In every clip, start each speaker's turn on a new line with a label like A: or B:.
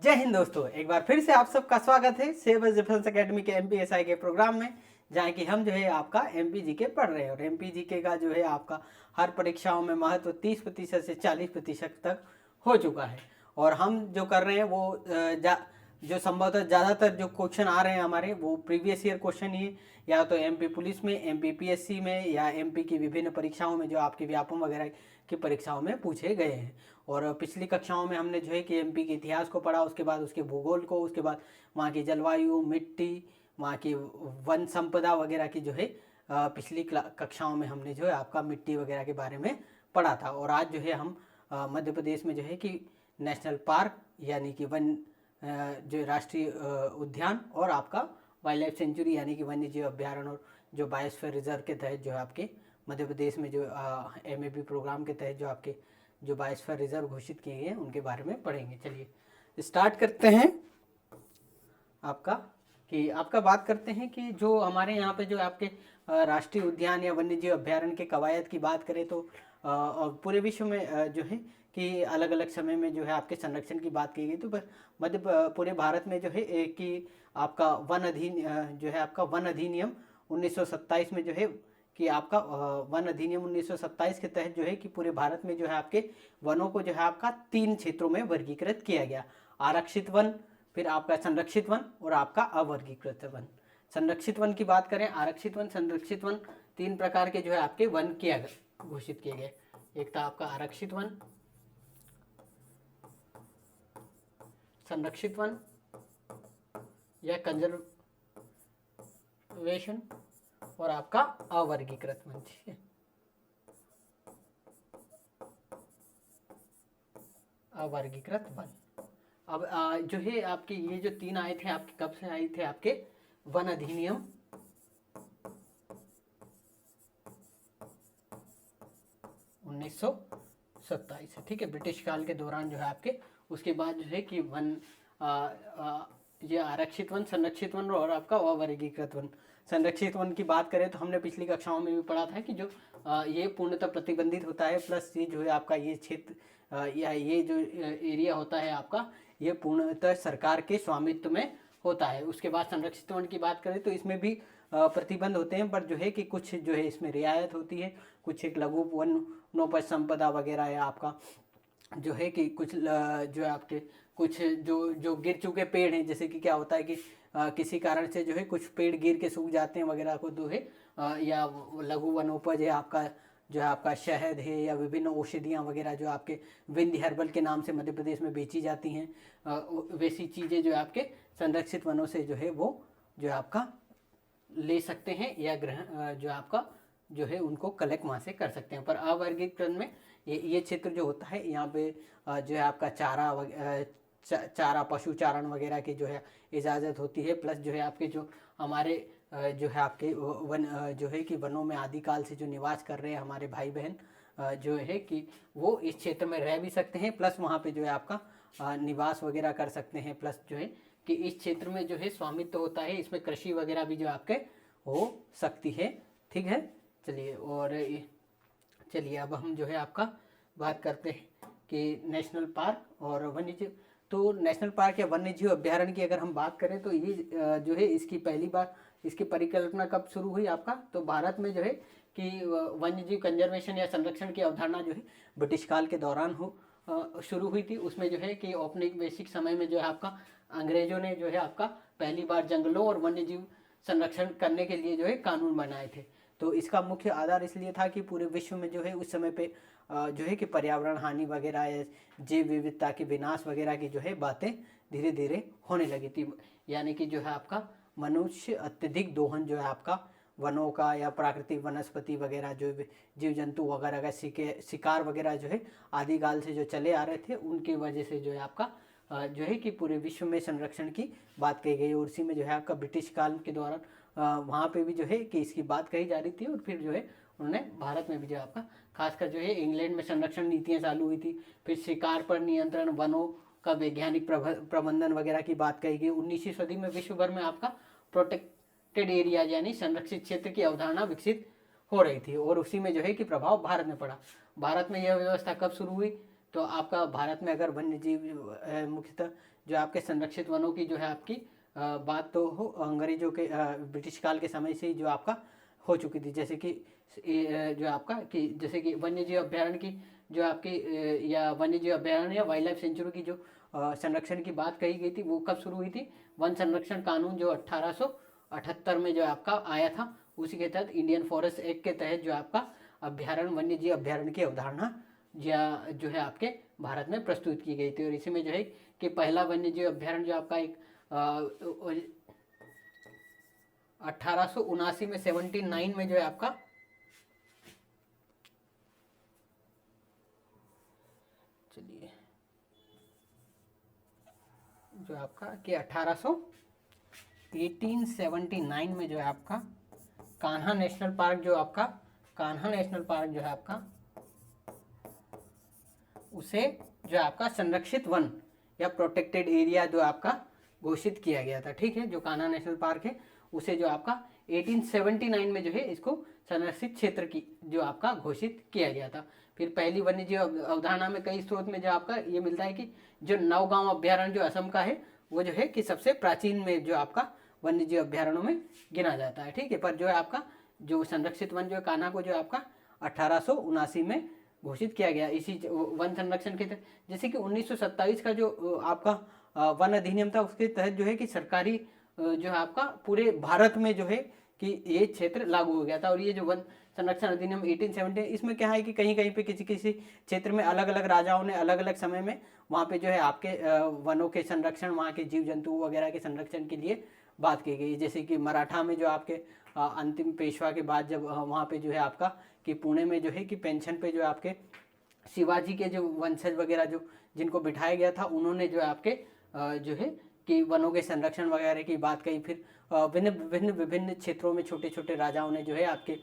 A: जय हिंद दोस्तों, एक बार फिर से आप सबका स्वागत है सिविल डिफेंस एकेडमी के एमपीएसआई के प्रोग्राम में, जहाँ कि हम जो है आपका एमपी जीके पढ़ रहे हैं। और एमपी जीके का जो है आपका हर परीक्षाओं में महत्व 30% से 40% तक हो चुका है। और हम जो कर रहे हैं वो जो संभवतः ज़्यादातर जो क्वेश्चन आ रहे हैं हमारे, वो प्रीवियस ईयर क्वेश्चन ही है, या तो एमपी पुलिस में, एमपी पीएससी में, या एमपी की विभिन्न परीक्षाओं में जो आपके व्यापम वगैरह की परीक्षाओं में पूछे गए हैं। और पिछली कक्षाओं में हमने जो है कि एमपी के इतिहास को पढ़ा, उसके बाद उसके भूगोल को, उसके बाद वहाँ की जलवायु, मिट्टी, वहाँ की वन संपदा वगैरह की जो है पिछली कक्षाओं में हमने जो है आपका मिट्टी वगैरह के बारे में पढ़ा था। और आज जो है हम मध्य प्रदेश में जो है कि नेशनल पार्क यानी कि वन जो राष्ट्रीय उद्यान और आपका वाइल्ड लाइफ सेंचुरी यानी कि वन्य जीव अभ्यारण्य और जो बायोस्फीयर रिजर्व के तहत जो है आपके मध्य प्रदेश में जो एमएबी प्रोग्राम के तहत जो आपके जो बायोस्फीयर रिजर्व घोषित किए गए हैं उनके बारे में पढ़ेंगे। चलिए स्टार्ट करते हैं आपका बात करते हैं कि जो हमारे यहाँ पे जो आपके राष्ट्रीय उद्यान या वन्य जीव अभ्यारण्य के कवायद की बात करें तो पूरे विश्व में जो है कि अलग अलग समय में जो है आपके संरक्षण की बात की गई। तो पूरे भारत में जो है कि आपका जो है आपका वन अधिनियम 1927 में जो है कि आपका वन अधिनियम 1927 के तहत जो है कि पूरे भारत में जो है आपके वनों को जो है आपका 3 क्षेत्रों में वर्गीकृत किया गया। आरक्षित वन, फिर आपका संरक्षित वन और आपका अवर्गीकृत वन। संरक्षित वन की बात करें, आरक्षित वन, संरक्षित वन, 3 प्रकार के जो है आपके वन घोषित किए गए। एक था आपका आरक्षित वन, संरक्षित वन या कंजर्वेशन, और आपका अवर्गीकृत वन। ठीक है, अवर्गीकृत वन। अब जो है आपके ये जो 3 आए थे आपके कब से आए थे, आपके वन अधिनियम 1927 है। ठीक है, ब्रिटिश काल के दौरान जो है आपके, उसके बाद जो है कि ये आरक्षित वन, संरक्षित वन और आपका अवर्गीकृत वन। संरक्षित वन की बात करें तो हमने पिछली कक्षाओं में भी पढ़ा था कि जो ये पूर्णतः प्रतिबंधित होता है, प्लस ये जो है आपका ये क्षेत्र या ये जो एरिया होता है आपका, ये पूर्णतः सरकार के स्वामित्व में होता है। उसके बाद संरक्षित वन की बात करें तो इसमें भी प्रतिबंध होते हैं, पर जो है कि कुछ जो है इसमें रियायत होती है। कुछ एक लघु वनोपज संपदा वगैरह है आपका, जो है कि कुछ जो है आपके कुछ जो गिर चुके पेड़ हैं, जैसे कि क्या होता है कि किसी कारण से जो है कुछ पेड़ गिर के सूख जाते हैं वगैरह को जो है या लघु वनोपज है आपका, जो है आपका शहद है या विभिन्न औषधियाँ वगैरह जो आपके विंध्य हर्बल के नाम से मध्य प्रदेश में बेची जाती हैं, वैसी चीज़ें जो है आपके संरक्षित वनों से जो है वो जो है आपका ले सकते हैं या ग्रहण जो आपका जो है उनको कलेक्ट वहाँ से कर सकते हैं। पर अवर्गीकरण में ये क्षेत्र जो होता है यहाँ पे जो है आपका चारा पशु चारण वगैरह की जो है इजाज़त होती है। प्लस जो है आपके जो हमारे जो है आपके वन जो है कि वनों में आदिकाल से जो निवास कर रहे हैं हमारे भाई बहन जो है कि वो इस क्षेत्र में रह भी सकते हैं, प्लस वहाँ पे जो है आपका निवास वगैरह कर सकते हैं। प्लस जो है कि इस क्षेत्र में जो है स्वामित्व होता है, इसमें कृषि वगैरह भी जो आपके हो सकती है। ठीक है, चलिए अब हम जो है आपका बात करते हैं कि नेशनल पार्क और वन्य जीव। तो नेशनल पार्क या वन्य जीव अभ्यारण्य की अगर हम बात करें तो ये जो है इसकी पहली बार इसकी परिकल्पना कब शुरू हुई आपका, तो भारत में जो है कि वन्य जीव कंजर्वेशन या संरक्षण की अवधारणा जो है ब्रिटिश काल के दौरान शुरू हुई थी। उसमें जो है कि औपनिवेशिक समय में जो है आपका अंग्रेजों ने जो है आपका पहली बार जंगलों और वन्य जीव संरक्षण करने के लिए जो है कानून बनाए थे। तो इसका मुख्य आधार इसलिए था कि पूरे विश्व में जो है उस समय पे जो है कि पर्यावरण हानि वगैरह या जैव विविधता के विनाश वगैरह की जो है बातें धीरे धीरे होने लगी थी। यानी कि जो है आपका मनुष्य अत्यधिक दोहन जो है आपका वनों का या प्राकृतिक वनस्पति वगैरह जो जीव जंतु वगैरह का शिकार वगैरह जो है आदिकाल से जो चले आ रहे थे, उनकी वजह से जो है आपका जो है कि पूरे विश्व में संरक्षण की बात कही गई। और इसी में जो है आपका ब्रिटिश काल के दौरान वहाँ पे भी जो है कि इसकी बात कही जा रही थी। और फिर जो है उन्होंने भारत में भी जो आपका खासकर जो है इंग्लैंड में संरक्षण नीतियाँ चालू हुई थी। फिर शिकार पर नियंत्रण, वनों का वैज्ञानिक प्रबंधन वगैरह की बात कही गई। 19वीं सदी में विश्व भर में आपका प्रोटेक्टेड एरिया यानी संरक्षित क्षेत्र की अवधारणा विकसित हो रही थी, और उसी में जो है कि प्रभाव भारत में पड़ा। भारत में यह व्यवस्था कब शुरू हुई, तो आपका भारत में अगर वन्य जीव मुख्यतः जो आपके संरक्षित वनों की जो है आपकी बात तो हो अंग्रेजों के ब्रिटिश काल के समय से ही जो आपका हो चुकी थी। जैसे कि जो आपका कि जैसे कि वन्य जीव अभ्यारण्य की जो आपकी या वन्य जीव अभ्यारण्य या वाइल्ड लाइफ सेंचुरी की जो संरक्षण की बात कही गई थी वो कब शुरू हुई थी? वन संरक्षण कानून जो 1878 में जो आपका आया था, उसी के तहत इंडियन फॉरेस्ट एक्ट के तहत जो आपका अभ्यारण्य वन्य जीव अभ्यारण्य की अवधारणा जो है आपके भारत में प्रस्तुत की गई थी। और इसी में जो है कि पहला वन्य जीव अभ्यारण्य जो आपका एक 1879 में 79 में जो है आपका चलिए जो आपका कि 1879 में जो है आपका कान्हा नेशनल पार्क जो आपका कान्हा नेशनल पार्क जो है आपका उसे जो आपका संरक्षित वन या प्रोटेक्टेड एरिया जो आपका घोषित किया गया था। ठीक है, जो कान्हा नेशनल पार्क है उसे जो आपका 1879 में जो है इसको संरक्षित क्षेत्र की जो आपका घोषित किया गया था। फिर पहली वन्य जीव अवधारणा में कई स्रोत में जो आपका ये मिलता है कि जो नौगांव अभ्यारण्य जो असम का है वो जो है कि सबसे प्राचीन में जो आपका वन्य जीव अभ्यारण्यों में गिना जाता है। ठीक है, पर जो है आपका जो संरक्षित वन जो है कान्हा को जो आपका 1879 में घोषित किया गया इसी वन संरक्षण के तहत। जैसे कि 1927 का जो आपका वन अधिनियम था उसके तहत जो है कि सरकारी जो है आपका पूरे भारत में जो है कि ये क्षेत्र लागू हो गया था। और ये जो वन संरक्षण अधिनियम 1870 इसमें क्या है कि कहीं कहीं पे किसी किसी क्षेत्र में अलग अलग राजाओं ने अलग अलग समय में वहाँ पे जो है आपके वनों के संरक्षण, वहाँ के जीव जंतु वगैरह के संरक्षण के लिए बात की गई। जैसे कि मराठा में जो आपके अंतिम पेशवा के बाद जब वहाँ पे जो है आपका कि पुणे में जो है कि पेंशन पे जो आपके शिवाजी के जो वंशज वगैरह जो जिनको बिठाया गया था उन्होंने जो आपके जो है कि वनों के संरक्षण वगैरह की बात कही। फिर विभिन्न क्षेत्रों में छोटे छोटे राजाओं ने जो है आपके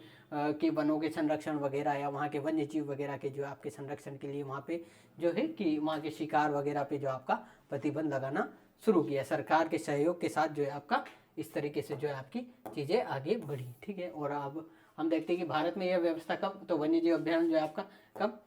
A: कि वनों के संरक्षण वगैरह या वहाँ के वन्य जीव वगैरह के जो आपके संरक्षण के लिए वहाँ पे जो है कि वहाँ के शिकार वगैरह पे जो आपका प्रतिबंध लगाना शुरू किया। सरकार के सहयोग के साथ जो है आपका इस तरीके से जो है आपकी चीज़ें आगे बढ़ी। ठीक है, और अब हम देखते हैं कि भारत में यह व्यवस्था कब, तो वन्य जीव अभ्यारण्य जो है आपका कब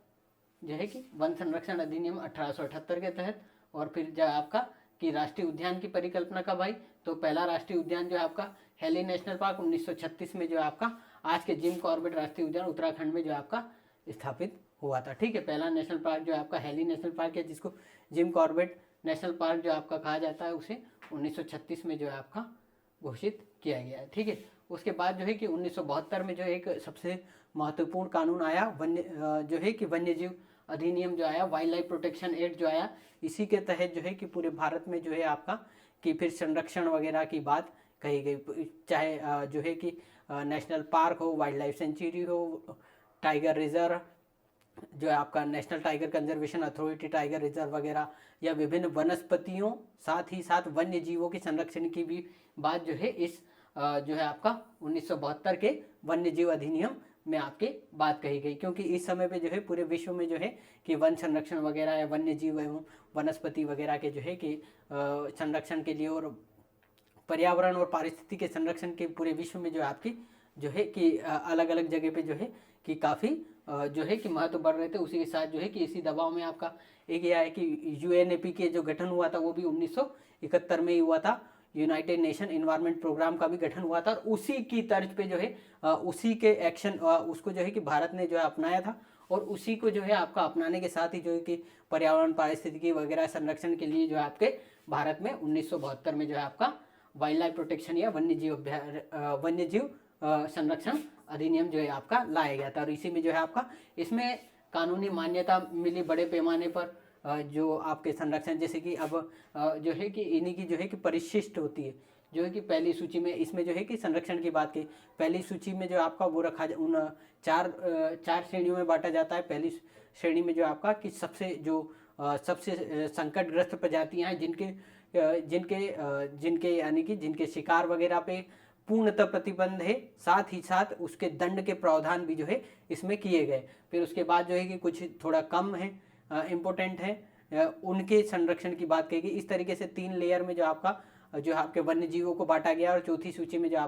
A: जो है कि वन संरक्षण अधिनियम 1878 के तहत। और फिर जो आपका कि राष्ट्रीय उद्यान की परिकल्पना कब आई, तो पहला राष्ट्रीय उद्यान जो है आपका हेली नेशनल पार्क 1936 में जो आपका आज के जिम कॉर्बेट राष्ट्रीय उद्यान उत्तराखंड में जो आपका स्थापित हुआ था। ठीक है, पहला नेशनल पार्क जो आपका हेली नेशनल पार्क है जिसको जिम कॉर्बेट नेशनल पार्क जो आपका कहा जाता है उसे 1936 में जो है आपका घोषित किया गया है। ठीक है, उसके बाद जो है कि 1972 में जो एक सबसे महत्वपूर्ण कानून आया वन्य जो है कि वन्य जीव अधिनियम जो आया, वाइल्ड लाइफ प्रोटेक्शन एक्ट जो आया, इसी के तहत जो है कि पूरे भारत में जो है आपका कि फिर संरक्षण वगैरह की बात कही गई। चाहे जो है कि नेशनल पार्क हो, वाइल्ड लाइफ सेंचुरी हो, टाइगर रिजर्व जो है आपका national tiger conservation authority tiger reserve वगैरह, या विभिन्न वनस्पतियों साथ ही साथ वन्य जीवों के संरक्षण की भी बात जो है इस जो है आपका 1972 के वन्य जीव अधिनियम में आपके बात कही गई। क्योंकि इस समय पे जो है पूरे विश्व में जो है कि वन संरक्षण वगैरह या वन्य जीव एवं वनस्पति वगैरह के जो है कि संरक्षण के लिए और पर्यावरण और पारिस्थितिकी के संरक्षण के पूरे विश्व में जो आपकी जो है कि अलग अलग जगह पे जो है कि काफ़ी जो है कि महत्व बढ़ रहे थे। उसी के साथ जो है कि इसी दबाव में आपका एक यह है कि यूएनईपी के जो गठन हुआ था वो भी 1971 में ही हुआ था। यूनाइटेड नेशन इन्वायरमेंट प्रोग्राम का भी गठन हुआ था और उसी की तर्ज पे जो है उसी के एक्शन उसको जो है कि भारत ने जो है अपनाया था। और उसी को जो है आपका अपनाने के साथ ही जो है कि पर्यावरण पारिस्थितिकी वगैरह संरक्षण के लिए जो है आपके भारत में 1972 में जो है आपका वाइल्ड लाइफ प्रोटेक्शन या वन्य जीव संरक्षण अधिनियम जो है आपका लाया गया था। और इसी में जो है आपका इसमें कानूनी मान्यता मिली बड़े पैमाने पर जो आपके संरक्षण, जैसे कि अब जो है कि इन्हीं की जो है कि परिशिष्ट होती है जो है कि पहली सूची में इसमें जो है कि संरक्षण की बात की पहली सूची में जो आपका वो रखा उन चार श्रेणियों में बांटा जाता है। पहली श्रेणी में जो आपका कि सबसे संकटग्रस्त प्रजातियां हैं जिनके यानी कि जिनके शिकार वगैरह पे पूर्णतः प्रतिबंध है, साथ ही साथ उसके दंड के प्रावधान भी जो है इसमें किए गए। फिर उसके बाद जो है कि कुछ थोड़ा कम है इम्पोर्टेंट है उनके संरक्षण की बात कही गई। इस तरीके से 3 लेयर में जो आपके वन्य जीवों को बांटा गया। और चौथी सूची में जो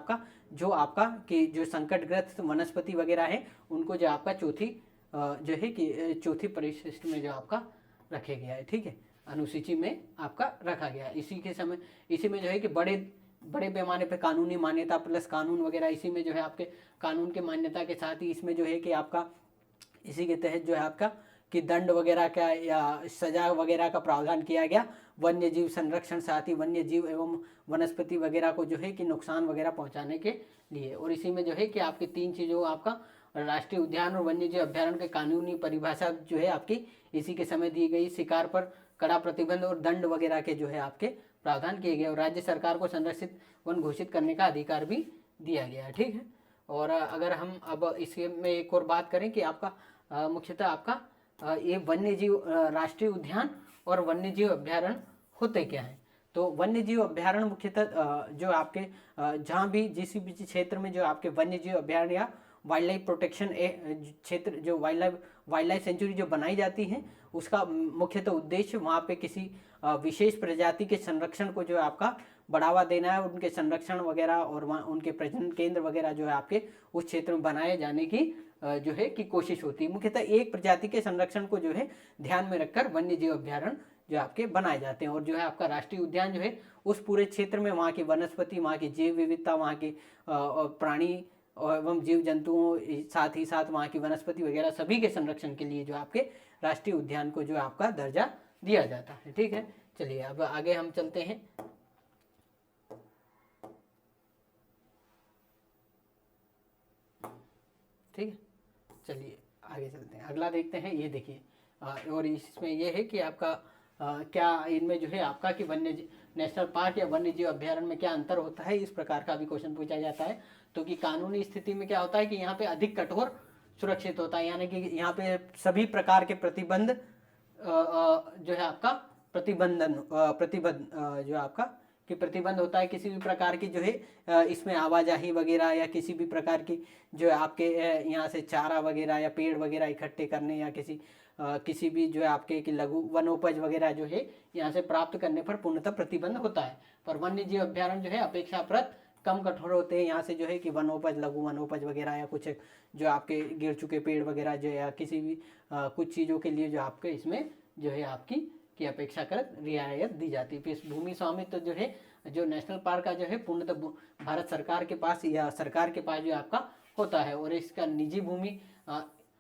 A: आपका कि जो संकटग्रस्त वनस्पति वगैरह है उनको जो आपका चौथी जो है कि चौथी परिशिष्ट में जो आपका रखे गया है, ठीक है, अनुसूची में आपका रखा गया है। इसी में जो है कि बड़े पैमाने पे कानूनी मान्यता प्लस कानून वगैरह, इसी में जो है आपके कानून के मान्यता के साथ ही इसमें जो है कि आपका इसी के तहत जो है आपका कि दंड वगैरह का या सजा वगैरह का प्रावधान किया गया वन्य जीव संरक्षण, साथ ही वन्य जीव एवं वनस्पति वगैरह को जो है कि नुकसान वगैरह पहुंचाने के लिए। और इसी में जो है कि आपकी 3 चीज़ों आपका राष्ट्रीय उद्यान और वन्य जीव अभ्यारण्य के कानूनी परिभाषा जो है आपकी इसी के समय दी गई, शिकार पर कड़ा प्रतिबंध और दंड वगैरह के जो है आपके प्रावधान किए गए, और राज्य सरकार को संरक्षित वन घोषित करने का अधिकार भी दिया गया है, ठीक है। और अगर हम अब इसके में एक और बात करें कि आपका मुख्यतः आपका ये वन्य जीव राष्ट्रीय उद्यान और वन्य जीव अभ्यारण्य होते क्या हैं। तो वन्य जीव अभ्यारण्य मुख्यतः जो आपके जहाँ भी जिस भी क्षेत्र में जो आपके वन्य जीव अभ्यारण्य या वाइल्ड लाइफ प्रोटेक्शन क्षेत्र, जो वाइल्ड लाइफ सेंचुरी जो बनाई जाती है, उसका मुख्यतः उद्देश्य वहाँ पे किसी विशेष प्रजाति के संरक्षण को जो है आपका बढ़ावा देना है, उनके संरक्षण वगैरह और वहाँ उनके प्रजनन केंद्र वगैरह जो है आपके उस क्षेत्र में बनाए जाने की जो है कि कोशिश होती है। मुख्यतः एक प्रजाति के संरक्षण को जो है ध्यान में रखकर वन्य जीव अभ्यारण्य जो आपके बनाए जाते हैं। और जो है आपका राष्ट्रीय उद्यान जो है उस पूरे क्षेत्र में वहाँ की वनस्पति, वहाँ की जैव विविधता, वहाँ की प्राणी एवं जीव जंतुओं, साथ ही साथ वहाँ की वनस्पति वगैरह सभी के संरक्षण के लिए जो आपके राष्ट्रीय उद्यान को जो आपका दर्जा दिया जाता है, ठीक है। चलिए अब आगे हम चलते हैं। ठीक है, चलिए आगे चलते हैं, अगला देखते हैं। ये देखिए और इसमें यह है कि आपका क्या इनमें जो है आपका कि वन्य नेशनल पार्क या वन्य जीव अभ्यारण्य में क्या अंतर होता है, इस प्रकार का भी क्वेश्चन पूछा जाता है। तो कि कानूनी स्थिति में क्या होता है कि यहाँ पे अधिक कठोर सुरक्षित होता है, यानी कि यहाँ पे सभी प्रकार के प्रतिबंध जो है आपका प्रतिबंध जो आपका कि प्रतिबंध होता है किसी भी प्रकार की जो है इसमें आवाजाही वगैरह या किसी भी प्रकार की जो है आपके यहाँ से चारा वगैरह या पेड़ वगैरह इकट्ठे करने या किसी भी जो है आपके कि लघु वनोपज वगैरह जो है यहाँ से प्राप्त करने पर पूर्णतः प्रतिबंध होता है। पर वन्य जीव अभ्यारण्य जो है अपेक्षाकृत कम कठोर होते हैं, यहाँ से जो है कि वनोपज, लघु वनोपज वगैरह या कुछ जो आपके गिर चुके पेड़ वगैरह जो या किसी भी कुछ चीज़ों के लिए जो आपके इसमें जो है आपकी की अपेक्षाकृत रियायत दी जाती है। फिर भूमि स्वामित्व जो है जो नेशनल पार्क का जो है पूर्णतः भारत सरकार के पास या सरकार के पास जो आपका होता है। और इसका निजी भूमि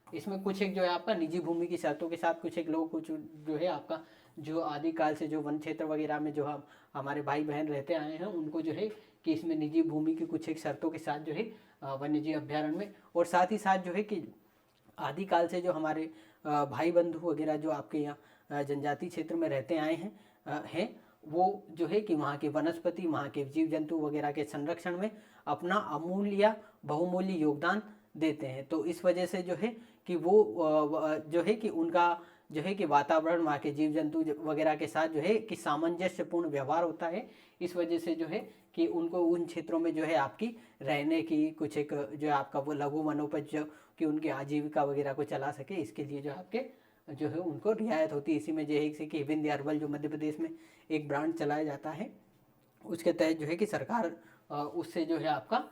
A: इसमें कुछ एक जो है आपका निजी भूमि की शर्तों के साथ कुछ एक लोग कुछ जो है आपका जो आदिकाल से जो वन क्षेत्र वगैरह में जो हम हमारे भाई बहन रहते आए हैं उनको जो है कि इसमें निजी भूमि की कुछ एक शर्तों के साथ जो है वन्य जीव अभ्यारण्य में, और साथ ही साथ जो है कि आदिकाल से जो हमारे भाई बंधु वगैरह जो आपके यहाँ जनजाति क्षेत्र में रहते आए हैं वो जो है कि वहाँ के वनस्पति, वहाँ के जीव जंतु वगैरह के संरक्षण में अपना अमूल्य या बहुमूल्य योगदान देते हैं। तो इस वजह से जो है कि वो जो है कि उनका जो है कि वातावरण, वहाँ के जीव जंतु वगैरह के साथ जो है कि सामंजस्यपूर्ण व्यवहार होता है। इस वजह से जो है कि उनको उन क्षेत्रों में जो है आपकी रहने की कुछ एक जो है आपका वो लघु वनोपज जो कि उनकी आजीविका वगैरह को चला सके, इसके लिए जो आपके जो है उनको रियायत होती है। इसी में जो है कि विंध्य हर्बल जो मध्य प्रदेश में एक ब्रांड चलाया जाता है, उसके तहत जो है कि सरकार उससे जो है आपका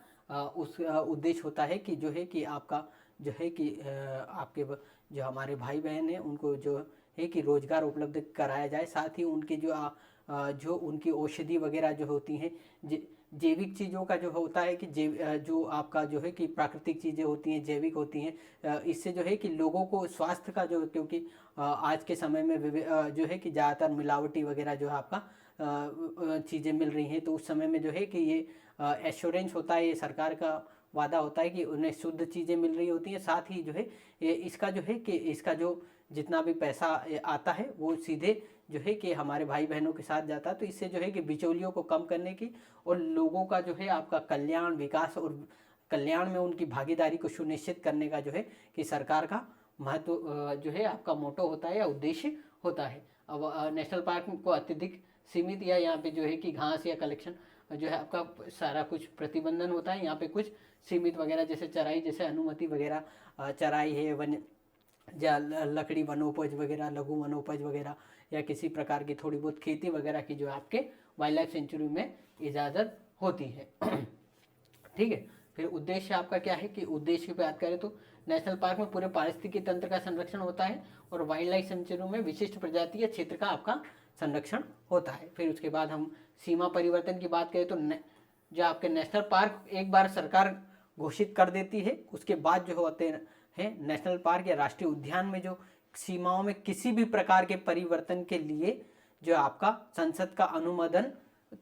A: उस उद्देश्य होता है कि जो है कि आपका जो है कि आपके जो हमारे भाई बहन हैं उनको जो है कि रोजगार उपलब्ध कराया जाए, साथ ही उनकी जो उनकी औषधि वगैरह जो होती हैं, जैविक चीज़ों का जो होता है कि जो आपका जो है कि प्राकृतिक चीज़ें होती हैं, जैविक होती हैं, इससे जो है कि लोगों को स्वास्थ्य का जो, क्योंकि आज के समय में जो है कि ज़्यादातर मिलावटी वगैरह जो है आपका चीज़ें मिल रही हैं, तो उस समय में जो है कि ये एश्योरेंस होता है, ये सरकार का वादा होता है कि उन्हें शुद्ध चीज़ें मिल रही होती हैं। साथ ही जो है इसका जो है कि इसका जो जितना भी पैसा आता है वो सीधे जो है कि हमारे भाई बहनों के साथ जाता है। तो इससे जो है कि बिचौलियों को कम करने की और लोगों का जो है आपका कल्याण, विकास और कल्याण में उनकी भागीदारी को सुनिश्चित करने का जो है कि सरकार का महत्व जो है आपका मोटो होता है या उद्देश्य होता है। अब नेशनल पार्क को अत्यधिक सीमित या यहाँ पे जो है कि घास या कलेक्शन जो है आपका सारा कुछ प्रतिबंधन होता है। यहाँ पे कुछ सीमित वगैरह जैसे चराई, जैसे अनुमति वगैरह चराई है, वन या लकड़ी वनोपज वगैरह, लघु वनोपज वगैरह या किसी प्रकार की थोड़ी बहुत खेती वगैरह की जो आपके वाइल्ड लाइफ सेंचुरी में इजाज़त होती है। ठीक है, फिर उद्देश्य आपका क्या है कि उद्देश्य की बात करें तो नेशनल पार्क में पूरे पारिस्थितिकी तंत्र का संरक्षण होता है और वाइल्ड लाइफ सेंचुरी में विशिष्ट प्रजाति या क्षेत्र का आपका संरक्षण होता है। फिर उसके बाद हम सीमा परिवर्तन की बात करें तो जो आपके नेशनल पार्क एक बार सरकार घोषित कर देती है, उसके बाद जो होते हैं नेशनल पार्क या राष्ट्रीय उद्यान में जो सीमाओं में किसी भी प्रकार के परिवर्तन के लिए जो आपका संसद का अनुमोदन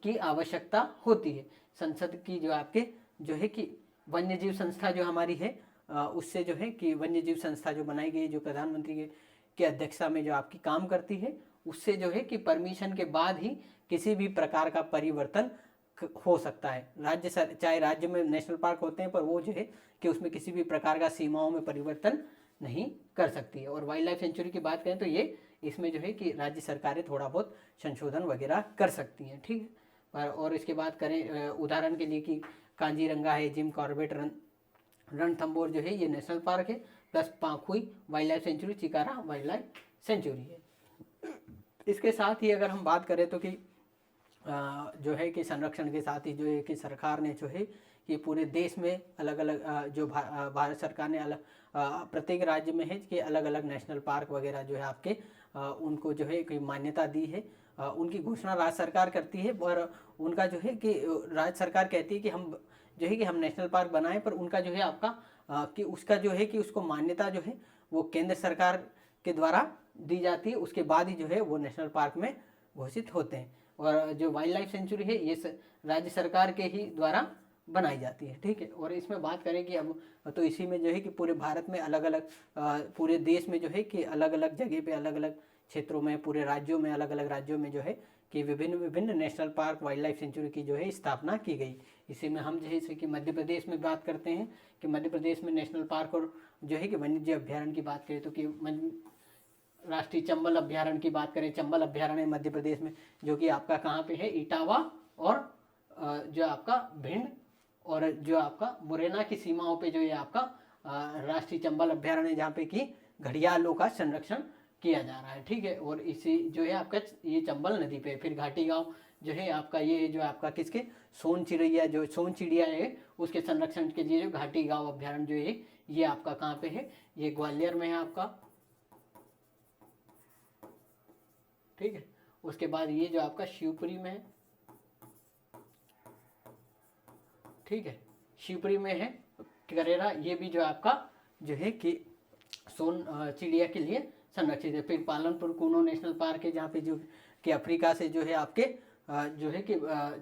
A: की आवश्यकता होती है। संसद की जो आपके जो है कि वन्य जीव संस्था जो हमारी है उससे जो है कि वन्य जीव संस्था जो बनाई गई, जो प्रधानमंत्री के अध्यक्षता में जो आपकी काम करती है, उससे जो है कि परमिशन के बाद ही किसी भी प्रकार का परिवर्तन हो सकता है। चाहे राज्य में नेशनल पार्क होते हैं पर वो जो है कि उसमें किसी भी प्रकार का सीमाओं में परिवर्तन नहीं कर सकती है। और वाइल्ड लाइफ सेंचुरी की बात करें तो ये इसमें जो है कि राज्य सरकारें थोड़ा बहुत संशोधन वगैरह कर सकती हैं, ठीक है। और इसके बाद करें उदाहरण के लिए कि कांजीरंगा है, जिम कॉर्बेट रणथंबोर जो है ये नेशनल पार्क है, plus पाखुई wild life sanctuary, चिकारा wild life sanctuary है। इसके साथ ही अगर हम बात करें तो कि जो है कि संरक्षण के साथ ही जो है कि सरकार ने जो है कि पूरे देश में अलग अलग जो भारत सरकार ने अलग प्रत्येक राज्य में है कि अलग अलग नेशनल पार्क वगैरह जो है आपके उनको जो है कि मान्यता दी है। उनकी घोषणा राज्य सरकार करती है और उनका जो है कि राज्य सरकार कहती है कि हम जो है कि हम नेशनल पार्क बनाएं, पर उनका जो है आपका कि उसका जो है कि उसको मान्यता जो है वो केंद्र सरकार के द्वारा दी जाती है, उसके बाद ही जो है वो नेशनल पार्क में घोषित होते हैं। और जो वाइल्ड लाइफ सेंचुरी है ये राज्य सरकार के ही द्वारा बनाई जाती है, ठीक है। और इसमें बात करें कि अब तो इसी में जो है कि पूरे भारत में अलग अलग पूरे देश में जो है कि अलग अलग जगह पे अलग अलग क्षेत्रों में पूरे राज्यों में अलग अलग राज्यों में जो है कि विभिन्न विभिन्न national park wild life sanctuary की जो है स्थापना की गई। इसी में हम जैसे कि मध्य प्रदेश में बात करते हैं कि मध्य प्रदेश में नेशनल पार्क और जो है कि वन्यजीव अभ्यारण्य की बात करें तो कि राष्ट्रीय चंबल अभ्यारण्य की बात करें, चंबल अभ्यारण्य मध्य प्रदेश में जो कि आपका कहाँ पे है, इटावा और जो आपका भिंड और जो आपका मुरैना की सीमाओं पे जो ये आपका राष्ट्रीय चंबल अभ्यारण्य जहाँ पे कि घड़ियालों का संरक्षण किया जा रहा है, ठीक है। और इसी जो है आपका ये चंबल नदी पे फिर घाटी गांव जो है आपका ये जो आपका किसके सोन चिड़िया है उसके संरक्षण के लिए जो घाटी गांव अभ्यारण्य जो है ये आपका कहाँ पे है, ये ग्वालियर में है आपका, ठीक है। उसके बाद ये जो आपका शिवपुरी में है, ठीक है, शिवपुरी में है करेरा, ये भी जो आपका जो है कि सोन चिड़िया के लिए संरक्षित है। फिर पालनपुर कूनो नेशनल पार्क है जहाँ पे जो कि अफ्रीका से जो है आपके जो है कि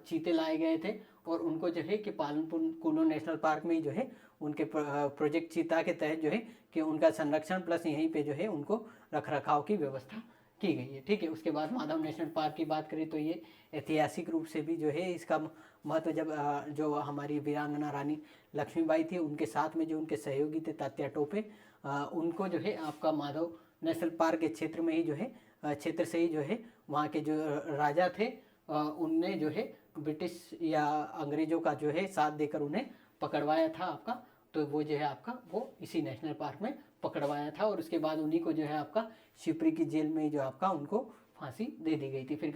A: चीते लाए गए थे और उनको जो है कि पालनपुर कूनो नेशनल पार्क में ही जो है उनके प्रोजेक्ट चीता के तहत जो है कि उनका संरक्षण प्लस यहीं पे जो है उनको रख रखाव की व्यवस्था की गई है, ठीक है। उसके बाद माधव नेशनल पार्क की बात करें तो ये ऐतिहासिक रूप से भी जो है इसका महत्व जब जो हमारी वीरांगना रानी लक्ष्मीबाई थी उनके साथ में जो उनके सहयोगी थे तात्या टोपे, उनको जो है आपका माधव नेशनल पार्क के क्षेत्र में ही जो है क्षेत्र से ही जो है वहाँ के जो राजा थे उनने जो है ब्रिटिश या अंग्रेजों का जो है साथ देकर उन्हें पकड़वाया था आपका, तो वो जो है आपका वो इसी नेशनल पार्क में पकड़वाया था और उसके बाद उन्हीं को जो है आपका शिवपुरी की जेल में जो आपका उनको फांसी दे दी गई थी। फिर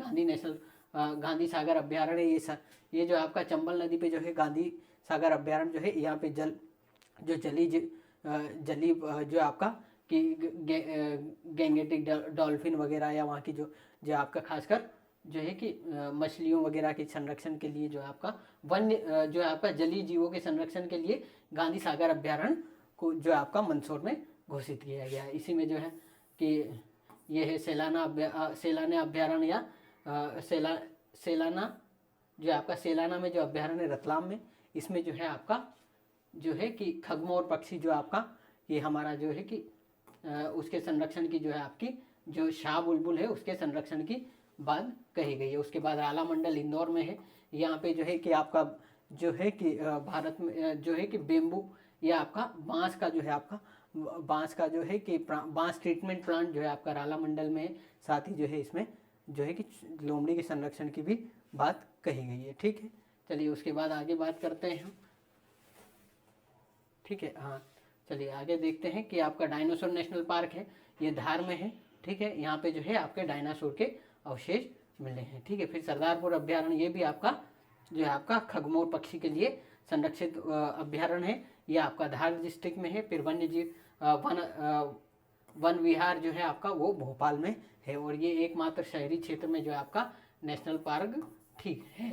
A: गांधी सागर अभ्यारण्य ये जो आपका चंबल नदी पे जो है गांधी सागर अभ्यारण्य जो है यहाँ पे जली जो आपका कि गैंगेटिक डॉल्फिन वगैरह या वहाँ की जो आपका खासकर जो है कि मछलियों वगैरह के संरक्षण के लिए जो आपका वन्य जो आपका जलीय जीवों के संरक्षण के लिए गांधी सागर अभ्यारण्य को जो आपका मंदसौर में घोषित किया गया है। इसी में जो है कि ये है सेलाना अभ्यारण्य या सेलाना जो आपका सेलाना में जो अभ्यारण्य रतलाम में, इसमें जो है आपका जो है कि खगमोर पक्षी जो आपका ये हमारा जो है कि उसके संरक्षण की जो है आपकी जो शाह बुलबुल है उसके संरक्षण की बात कही गई है। उसके बाद राला मंडल इंदौर में है, यहाँ पे जो है कि आपका जो है कि भारत में जो है कि बेम्बू या आपका बांस का जो है आपका बांस का जो है कि बांस ट्रीटमेंट प्लांट जो है आपका राला मंडल में, साथ ही जो है इसमें जो है कि लोमड़ी के संरक्षण की भी बात कही गई है, ठीक है। चलिए उसके बाद आगे बात करते हैं हम, ठीक है। हाँ चलिए आगे देखते हैं कि आपका डायनासोर नेशनल पार्क है, ये धार में है, ठीक है। यहाँ पे जो है आपके डायनासोर के अवशेष मिले हैं, ठीक है। फिर सरदारपुर अभ्यारण्य, ये भी आपका जो है आपका खगमोर पक्षी के लिए संरक्षित अभ्यारण्य है ये आपका धार डिस्ट्रिक्ट में है। फिर वन्य जीव वन विहार जो है आपका वो भोपाल में है, और ये एकमात्र शहरी क्षेत्र में जो है आपका नेशनल पार्क ठीक है।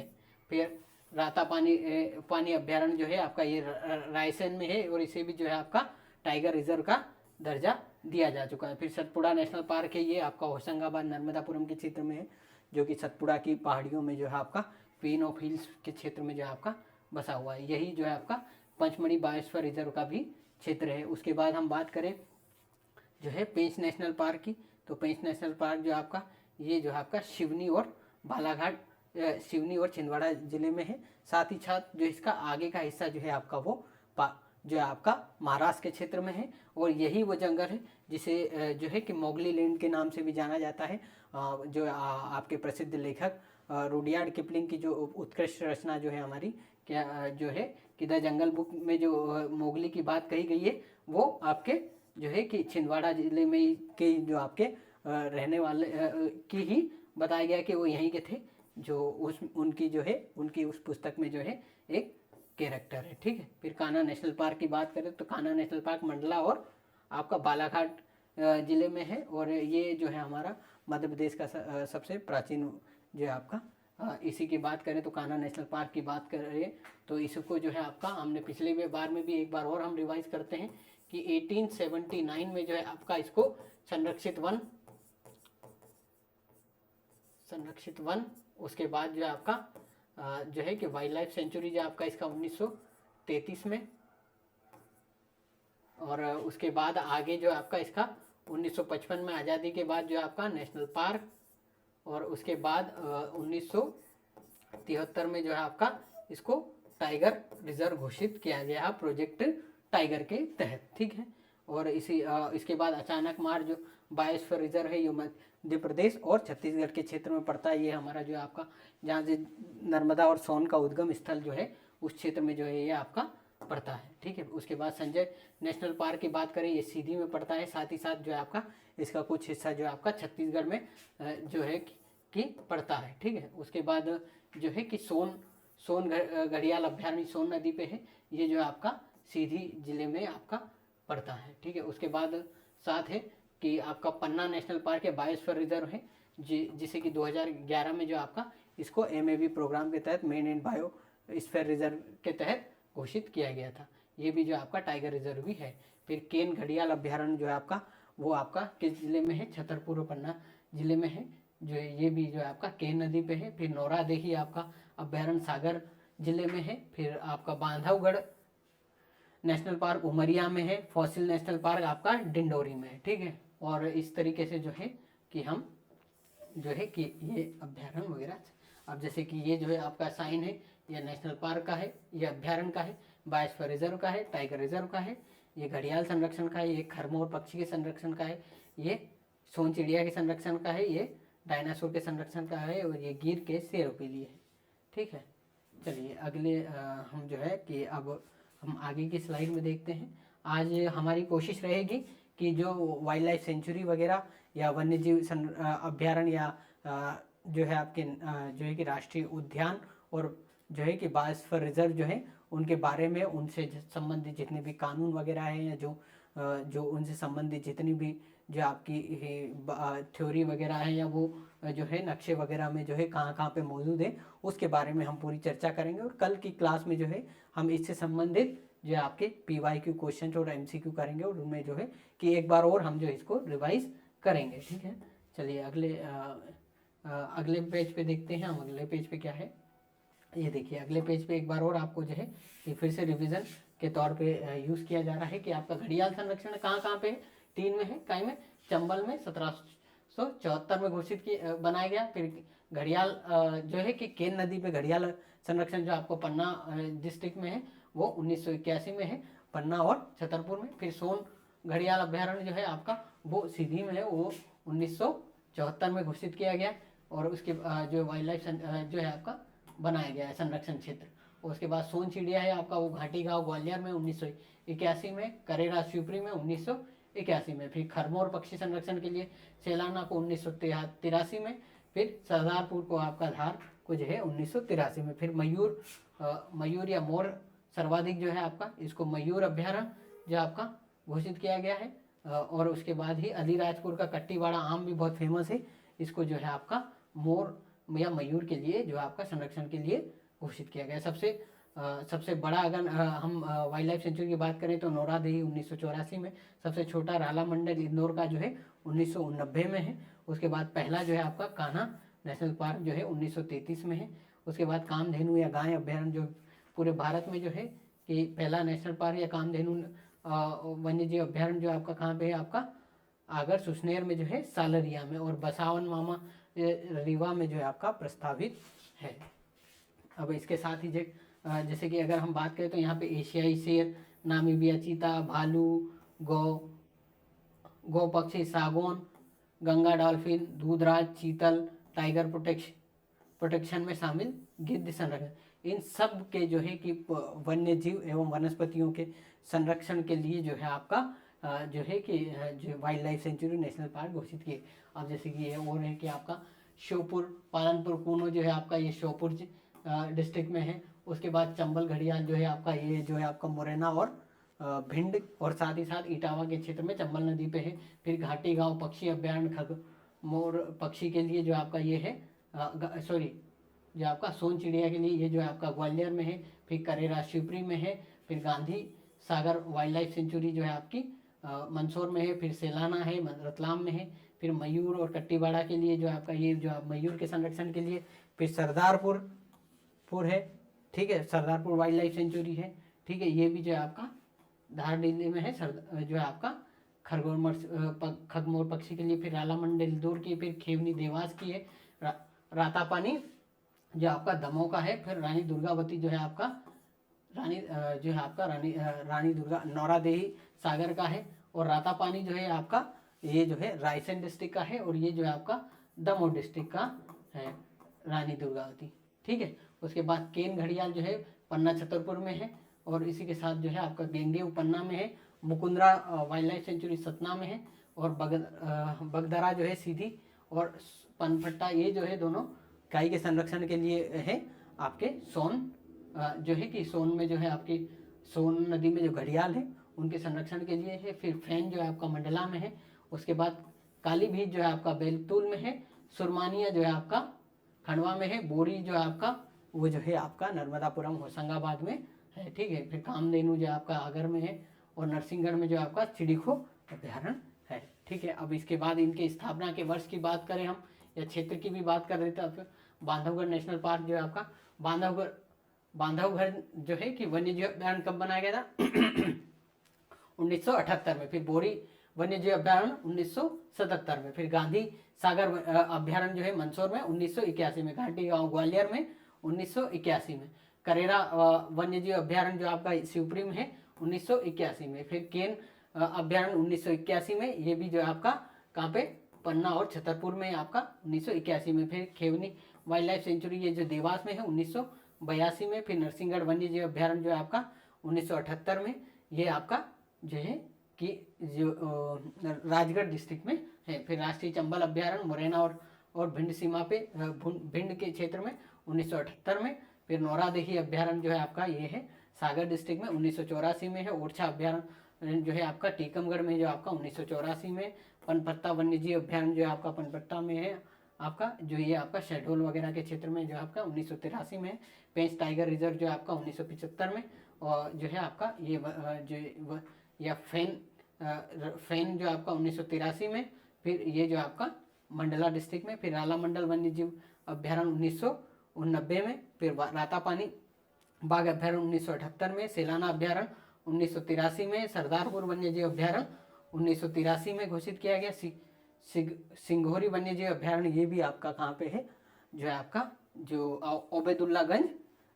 A: फिर राता पानी अभ्यारण्य जो है आपका ये रायसेन में है, और इसे भी जो है आपका टाइगर रिजर्व का दर्जा दिया जा चुका है। फिर सतपुड़ा नेशनल पार्क है, ये आपका होशंगाबाद नर्मदापुरम के क्षेत्र में है, जो कि सतपुड़ा की पहाड़ियों में जो है आपका क्वीन ऑफ हिल्स के क्षेत्र में जो है आपका बसा हुआ है। यही जो है आपका पंचमढ़ी बायोस्फीयर रिजर्व का भी क्षेत्र है। उसके बाद हम बात करें जो है पेंच नेशनल पार्क की, तो पेंच नेशनल पार्क जो आपका ये जो है आपका सिवनी और बालाघाट सिवनी और छिंदवाड़ा जिले में है। साथ ही साथ जो इसका आगे का हिस्सा जो है आपका वो जो है आपका महाराष्ट्र के क्षेत्र में है, और यही वो जंगल है जिसे जो है कि मोगली लैंड के नाम से भी जाना जाता है। जो आपके प्रसिद्ध लेखक रुडयार्ड किपलिंग की जो उत्कृष्ट रचना जो है हमारी क्या जो है कि द जंगल बुक में जो मोगली की बात कही गई है, वो आपके जो है कि छिंदवाड़ा जिले में के जो आपके रहने वाले की ही बताया गया कि वो यहीं के थे, जो उनकी जो है उनकी उस पुस्तक में जो है एक कैरेक्टर है। ठीक है। फिर कान्हा नेशनल पार्क की बात करें तो कान्हा नेशनल पार्क मंडला और आपका बालाघाट जिले में है, और ये जो है हमारा मध्य प्रदेश का सबसे प्राचीन जो है आपका इसी की बात करें तो कान्हा नेशनल पार्क की बात करें तो इसको जो है आपका हमने पिछले बार में भी एक बार और हम रिवाइज करते हैं कि 1879 में जो है आपका इसको संरक्षित वन उसके बाद जो है आपका जो है कि वाइल्ड लाइफ सेंचुरी जो आपका इसका 1933 में, और उसके बाद आगे जो आपका इसका 1955 में आज़ादी के बाद जो आपका नेशनल पार्क, और उसके बाद 1973 में जो है आपका इसको टाइगर रिजर्व घोषित किया गया प्रोजेक्ट टाइगर के तहत। ठीक है। और इसके बाद अचानक मार जो बायोस्फीयर रिजर्व है ये मध्य प्रदेश और छत्तीसगढ़ के क्षेत्र में पड़ता है। ये हमारा जो आपका जहाँ से नर्मदा और सोन का उद्गम स्थल जो है उस क्षेत्र में जो है ये आपका पड़ता है। ठीक है। उसके बाद संजय नेशनल पार्क की बात करें ये सीधी में पड़ता है, साथ ही साथ जो है आपका इसका कुछ हिस्सा जो है आपका छत्तीसगढ़ में जो है कि पड़ता है। ठीक है। उसके बाद जो है कि सोन घड़ियाल अभ्यारण्य सोन नदी पे है, ये जो है आपका सीधी जिले में आपका पड़ता है। ठीक है। उसके बाद साथ है कि आपका पन्ना नेशनल पार्क है बायोस्फीयर रिजर्व है, जिसे कि 2011 में जो आपका इसको MAB प्रोग्राम के तहत मेन एंड बायोस्फीयर रिजर्व के तहत घोषित किया गया था। ये भी जो आपका टाइगर रिजर्व भी है। फिर केन घड़ियाल अभ्यारण्य जो है आपका वो आपका किस जिले में है, छतरपुर और पन्ना जिले में है, जो ये भी जो है आपका केन नदी पे है। फिर नौरादेही आपका अभ्यारण्य सागर जिले में है। फिर आपका बांधवगढ़ नेशनल पार्क उमरिया में है। फॉसिल नेशनल पार्क आपका डिंडोरी में है। ठीक है। और इस तरीके से जो है कि हम जो है कि ये अभ्यारण्य वगैरह, अब जैसे कि ये जो है आपका साइन है, ये नेशनल पार्क का है, ये अभ्यारण्य का है, बायोस्फीयर रिजर्व का है, टाइगर रिजर्व का है, ये घड़ियाल संरक्षण का है, ये खरमोर पक्षी के संरक्षण का है, ये सोन चिड़िया के संरक्षण का है, ये डायनासोर के संरक्षण का है, और ये गिर के शेरों के लिए है। ठीक है। चलिए अगले हम जो है कि अब हम आगे की स्लाइड में देखते हैं। आज हमारी कोशिश रहेगी कि जो वाइल्ड लाइफ सेंचुरी वगैरह या वन्य जीव अभ्यारण्य या जो है आपके जो है कि राष्ट्रीय उद्यान और जो है कि बायोस्फीयर रिजर्व जो है उनके बारे में, उनसे संबंधित जितने भी कानून वगैरह हैं या जो उनसे संबंधित जितनी भी जो आपकी थ्योरी वगैरह है या वो जो है नक्शे वगैरह में जो है कहाँ कहाँ पे मौजूद है उसके बारे में हम पूरी चर्चा करेंगे। और कल की क्लास में जो है हम इससे संबंधित जो है आपके PYQ क्वेश्चन और MCQ करेंगे, और उनमें जो है कि एक बार और हम जो इसको रिवाइज करेंगे। ठीक है। चलिए अगले पेज पे देखते हैं हम। अगले पेज पे क्या है ये देखिए। अगले पेज पे एक बार और आपको जो है कि फिर से रिवीजन के तौर पे यूज़ किया जा रहा है कि आपका घड़ियाल संरक्षण कहाँ पे है, 3 में है। कहीं में चंबल में 1774 में घोषित बनाया गया। फिर घड़ियाल जो है कि केन नदी पे घड़ियाल संरक्षण जो आपको पन्ना डिस्ट्रिक्ट में है वो 1981 में है, पन्ना और छतरपुर में। फिर सोन घड़ियाल अभ्यारण्य जो है आपका वो सीधी में है, वो 1974 में घोषित किया गया, और उसके जो वाइल्ड लाइफ जो है आपका बनाया गया है संरक्षण क्षेत्र। और उसके बाद सोन चिड़िया है आपका वो घाटी गांव ग्वालियर में 1981 में, करेरा शिवपुरी में 1981 में। फिर खरमोर पक्षी संरक्षण के लिए सेलाना को 1983 में। फिर सरदारपुर को आपका धार को जो है 1983 में। फिर मयूर या मोर सर्वाधिक जो है आपका इसको मयूर अभ्यारण्य जो आपका घोषित किया गया है। और उसके बाद ही अलीराजपुर का कट्टीवाड़ा आम भी बहुत फेमस है, इसको जो है आपका मोर या मयूर के लिए जो आपका संरक्षण के लिए घोषित किया गया है। सबसे बड़ा अगर हम वाइल्ड लाइफ सेंचुरी की बात करें तो नौरादेही 1984 में, सबसे छोटा राला मंडल इंदौर का जो है 1990 में है। उसके बाद पहला जो है आपका कान्हा नेशनल पार्क जो है 1933 में है। उसके बाद कामधेनु या गाय अभ्यारण्य जो पूरे भारत में जो है कि पहला नेशनल पार्क या कामधेनु वन्य जीव अभ्यारण्य जो आपका कहाँ पे है, आपका आगर सुसनेर में जो है सालरिया में, और बसावन मामा रीवा में जो है आपका प्रस्तावित है। अब इसके साथ ही जैसे कि अगर हम बात करें तो यहाँ पे एशियाई शेर, नामीबिया चीता, भालू, गौ पक्षी, सागौन, गंगा डॉल्फिन, दूधराज, चीतल, टाइगर प्रोटेक्शन में शामिल गिद्ध संरक्षण, इन सब के जो है कि वन्य जीव एवं वनस्पतियों के संरक्षण के लिए जो है आपका जो है कि जो wild life sanctuary national park घोषित किए। अब जैसे कि ये और है कि आपका श्योपुर, पालनपुर, कूनो जो है आपका ये श्योपुर डिस्ट्रिक्ट में है। उसके बाद चंबल घड़ियाल जो है आपका ये जो है आपका मुरैना और भिंड और साथ ही साथ इटावा के क्षेत्र में चंबल नदी पे है। फिर घाटी गांव पक्षी अभ्यारण्य खगमोर पक्षी के लिए जो आपका ये है जो आपका सोन चिड़िया के लिए ये जो है आपका ग्वालियर में है। फिर करेरा शिवपुरी में है। फिर Gandhi Sagar wild life sanctuary जो है आपकी मंदसौर में है। फिर सेलाना है, रतलाम में है। फिर मयूर और कट्टीवाड़ा के लिए जो आपका ये जो मयूर के संरक्षण के लिए फिर सरदारपुर है, ठीक है, सरदारपुर वाइल्ड लाइफ सेंचुरी है, ठीक है, ये भी जो है आपका धार जिले में है। जो है आपका खगमोर पक्षी के लिए। फिर राला मंडल इंदौर की, फिर खेवनी देवास की है। रातापानी जो आपका दमोह का है। फिर रानी दुर्गावती जो है आपका रानी दुर्गा नौरादेही सागर का है। और रातापानी जो है आपका ये जो है रायसेन डिस्ट्रिक्ट का है। और ये जो है आपका दमोह डिस्ट्रिक्ट का है रानी दुर्गावती, ठीक है। उसके बाद केन घड़ियाल जो है पन्ना छतरपुर में है। और इसी के साथ जो है आपका गेंगेव पन्ना में है। Mukundra wild life sanctuary Satna में है। और बगदरा जो है सीधी और पनपट्टा ये जो है दोनों गाय के संरक्षण के लिए है। आपके सोन जो है कि सोन में जो है आपकी सोन नदी में जो घड़ियाल है उनके संरक्षण के लिए है। फिर फैन जो है आपका मंडला में है। उसके बाद काली भीत जो है आपका बैतूल में है। सुरमानिया जो है आपका खंडवा में है। बोरी जो है आपका वो जो है आपका नर्मदापुरम होशंगाबाद में है, ठीक है। फिर कामधेनु जो आपका आगर में है। और नरसिंहगढ़ में जो आपका चिड़िखो अभ्यारण्य है, ठीक है। अब इसके बाद इनके स्थापना के वर्ष की बात करें हम या क्षेत्र की भी बात कर रहे थे, तो बांधवगढ़ नेशनल पार्क जो है आपका बांधवगढ़ जो है कि वन्य जीव अभ्यारण्य कब बनाया गया था 1978 में। फिर बोरी वन्य जीव अभ्यारण्य 1977 में। फिर गांधी सागर अभ्यारण्य जो है मंदसौर में 1981 में। घाटी गांव ग्वालियर में 1981 में। करेरा वन्य जीव अभ्यारण्य जो आपका शिवपुरी में है 1981 में। फिर केन अभ्यारण्य 1981 में, ये भी जो है आपका कहाँ पे पन्ना और छतरपुर में आपका 1981 में। फिर खेवनी वाइल्ड लाइफ सेंचुरी ये जो देवास में है 1982 में। फिर नरसिंहगढ़ वन्य जीव अभ्यारण्य जो है आपका 1978 में, ये आपका जो है कि जो राजगढ़ डिस्ट्रिक्ट में है। फिर राष्ट्रीय चंबल अभ्यारण्य मुरैना और भिंड सीमा पे भिंड के क्षेत्र में 1978 में। फिर नौरादेही अभ्यारण्य जो है आपका ये है सागर डिस्ट्रिक्ट में 1984 में है। ओरछा अभ्यारण्य जो है आपका टीकमगढ़ में जो आपका 1984 में। पनपत्ता वन्य जीव अभ्यारण्य जो है आपका पनपट्टा में है आपका, जो ये आपका शहडोल वगैरह के क्षेत्र में जो आपका 1983 में। पेंच टाइगर रिजर्व जो है आपका 1975 में। और जो है आपका ये या फैन जो आपका 1983 में। फिर ये जो आपका मंडला डिस्ट्रिक्ट में। फिर राला मंडल वन्य जीव अभ्यारण्य 1990 में। फिर रातापानी बाघ अभ्यारण्य 1978 में। सेलाना अभ्यारण्य 1983 में। सरदारपुर वन्य जीव अभ्यारण्य 1983 में घोषित किया गया। सिंघोरी वन्य जीव अभ्यारण्य ये भी आपका कहाँ पे है, जो है आपका जो ओबेदुल्लागंज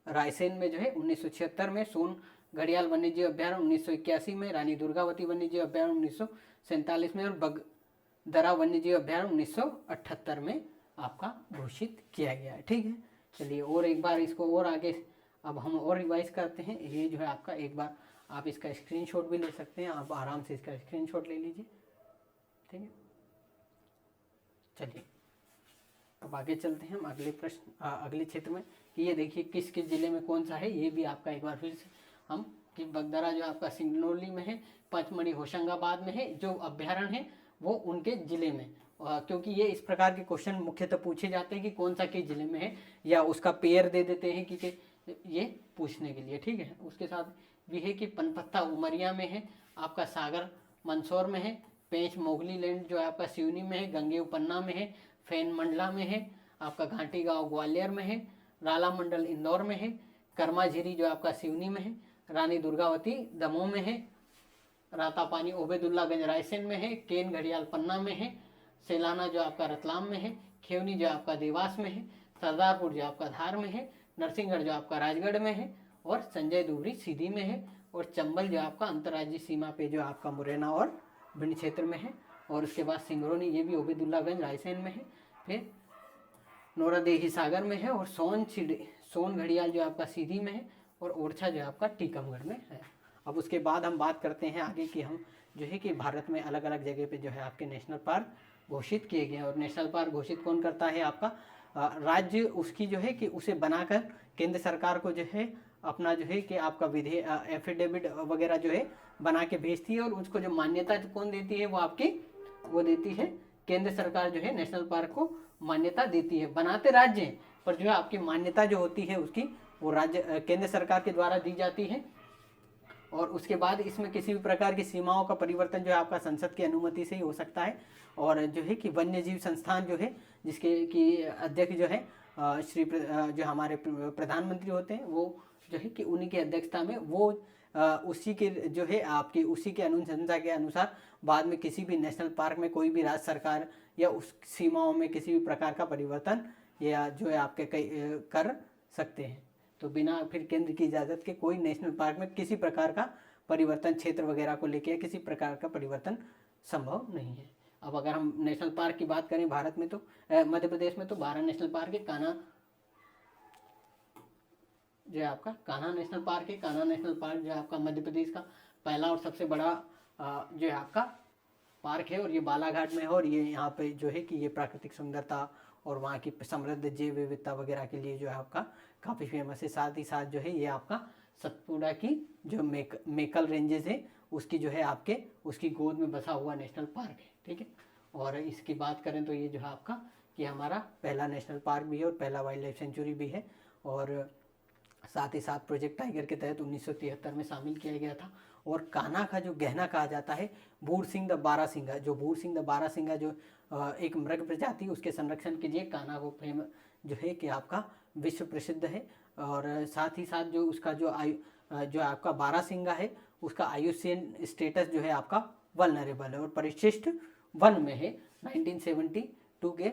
A: रायसेन में जो है 1976 में। सोन घड़ियाल वन्य जीव अभ्यारण्य 1981 में। रानी दुर्गावती वन्य जीव अभ्यारण्य 1947 में। और बगदरा वन्य जीव अभ्यारण्य 1978 में आपका घोषित किया गया है, ठीक है। चलिए और एक बार इसको और आगे अब हम और रिवाइज करते हैं। ये जो है आपका एक बार आप इसका स्क्रीनशॉट भी ले सकते हैं, आप आराम से इसका स्क्रीनशॉट ले लीजिए, ठीक है। चलिए अब आगे चलते हैं हम अगले प्रश्न अगले क्षेत्र में कि ये देखिए किस किस जिले में कौन सा है, ये भी आपका एक बार फिर से हम कि बगदरा जो आपका सिंगरौली में है, पचमढ़ी होशंगाबाद में है, जो अभ्यारण्य है वो उनके जिले में, क्योंकि ये इस प्रकार के क्वेश्चन मुख्यतः पूछे जाते हैं कि कौन सा किस जिले में है, या उसका पेयर दे देते हैं कि ये पूछने के लिए, ठीक है। उसके साथ भी है कि पनपत्ता उमरिया में है, आपका सागर मंदसौर में है, पेंच मोगली लैंड जो है आपका सिवनी में है, गंगे पन्ना में है, फैन मंडला में है, आपका घाटी गांव ग्वालियर में है, राला मंडल इंदौर में है, कर्माझीरी जो आपका सिवनी में है, रानी दुर्गावती दमोह में है, रातापानी ओबेदुल्लागंज रायसेन में है, केन घड़ियाल पन्ना में है, सेलाना जो आपका रतलाम में है, खेवनी जो आपका देवास में है, सरदारपुर जो आपका धार में है, नरसिंहगढ़ जो आपका राजगढ़ में है, और संजय दुबरी सीधी में है, और चंबल जो आपका अंतर्राज्यीय सीमा पे जो आपका मुरैना और भिंड क्षेत्र में है, और उसके बाद सिंगरौली ये भी ओबेदुल्लागंज रायसेन में है, फिर नोरादेही सागर में है, और सोन घड़ियाल जो आपका सीधी में है, और ओरछा जो आपका टीकमगढ़ में है। अब उसके बाद हम बात करते हैं आगे कि हम जो है कि भारत में अलग अलग जगह पे जो है आपके नेशनल पार्क घोषित किए गए हैं, और नेशनल पार्क घोषित कौन करता है, आपका राज्य उसकी जो है कि उसे बनाकर केंद्र सरकार को जो है अपना जो है कि आपका एफिडेविट वगैरह जो है बना के भेजती है, और उसको जो मान्यता कौन देती है वो आपकी वो देती है केंद्र सरकार जो है नेशनल पार्क को मान्यता देती है। बनाते राज्य हैं पर जो है आपकी मान्यता जो होती है उसकी वो राज्य केंद्र सरकार के द्वारा दी जाती है। और उसके बाद इसमें किसी भी प्रकार की सीमाओं का परिवर्तन जो है आपका संसद की अनुमति से ही हो सकता है। और जो है कि वन्य जीव संस्थान जो है जिसके की अध्यक्ष जो है जो हमारे प्रधानमंत्री होते हैं वो जो है कि उन्हीं की अध्यक्षता में वो उसी के जो है आपकी उसी के अनुशंसा के अनुसार बाद में किसी भी नेशनल पार्क में कोई भी राज्य सरकार या उस सीमाओं में किसी भी प्रकार का परिवर्तन या जो है आपके कर सकते हैं। तो बिना फिर केंद्र की इजाज़त के कोई नेशनल पार्क में किसी प्रकार का परिवर्तन क्षेत्र वगैरह को लेकर किसी प्रकार का परिवर्तन संभव नहीं है। अब अगर हम नेशनल पार्क की बात करें भारत में तो मध्य प्रदेश में तो 12 नेशनल पार्क है। कान्हा जो है आपका कान्हा नेशनल पार्क है। कान्हा नेशनल पार्क जो है आपका मध्य प्रदेश का पहला और सबसे बड़ा जो है आपका पार्क है, और ये बालाघाट में है। और ये यहाँ पे जो है कि ये प्राकृतिक सुंदरता और वहाँ की समृद्ध जैव विविधता वगैरह के लिए जो है आपका काफ़ी फेमस है। साथ ही साथ जो है ये आपका सतपुड़ा की जो मेकल रेंजेस है उसकी जो है आपके उसकी गोद में बसा हुआ नेशनल पार्क है, ठीक है। और इसकी बात करें तो ये जो है आपका कि हमारा पहला नेशनल पार्क भी है और पहला वाइल्ड लाइफ सेंचुरी भी है। और साथ ही साथ प्रोजेक्ट टाइगर के तहत 1973 में शामिल किया गया था। और कान्हा का जो गहना कहा जाता है भूर सिंह द बारासिंगा, जो भूर सिंह द बारासिंगा जो एक मृग प्रजाति उसके संरक्षण के लिए कान्हा को जो है कि आपका विश्व प्रसिद्ध है। और साथ ही साथ जो उसका जो आपका बारासिंगा है उसका आयुष्यन स्टेटस जो है आपका वल्नरेबल है और परिशिष्ट वन में है 1972 के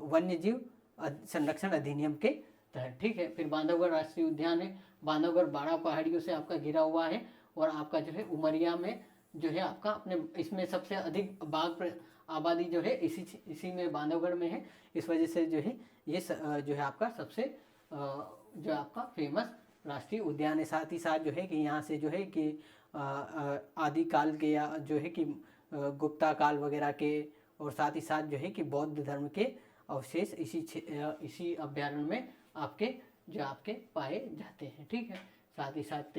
A: वन्य जीव संरक्षण अधिनियम के तहत, ठीक है। फिर बांधवगढ़ राष्ट्रीय उद्यान है। बांधवगढ़ 12 पहाड़ियों से आपका घिरा हुआ है। और आपका जो है उमरिया में जो है आपका अपने इसमें सबसे अधिक बाघ आबादी जो है इसी में बांधवगढ़ में है। इस वजह से जो है ये जो है आपका सबसे जो आपका फेमस राष्ट्रीय उद्यान है। साथ ही साथ जो है कि यहाँ से जो है कि आदिकाल के या जो है कि गुप्ता काल वगैरह के और साथ ही साथ जो है कि बौद्ध धर्म के अवशेष इसी अभ्यारण्य में आपके पाए जाते हैं, ठीक है। साथ ही साथ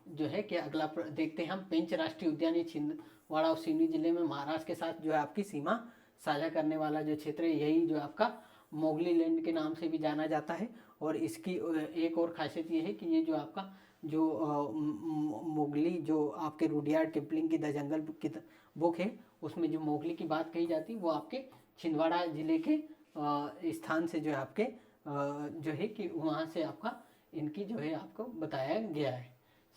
A: जो है कि अगला देखते हैं हम पेंच राष्ट्रीय उद्यान ये छिंदवाड़ा और सिवनी जिले में महाराष्ट्र के साथ जो है आपकी सीमा साझा करने वाला जो क्षेत्र है यही जो आपका मोगली लैंड के नाम से भी जाना जाता है। और इसकी एक और खासियत ये है कि ये जो आपका जो मोगली जो आपके रुडयार्ड किपलिंग की द जंगल की बुक है उसमें जो मोगली की बात कही जाती है वो आपके छिंदवाड़ा जिले के स्थान से जो है आपके जो है कि वहाँ से आपका इनकी जो है आपको बताया गया है।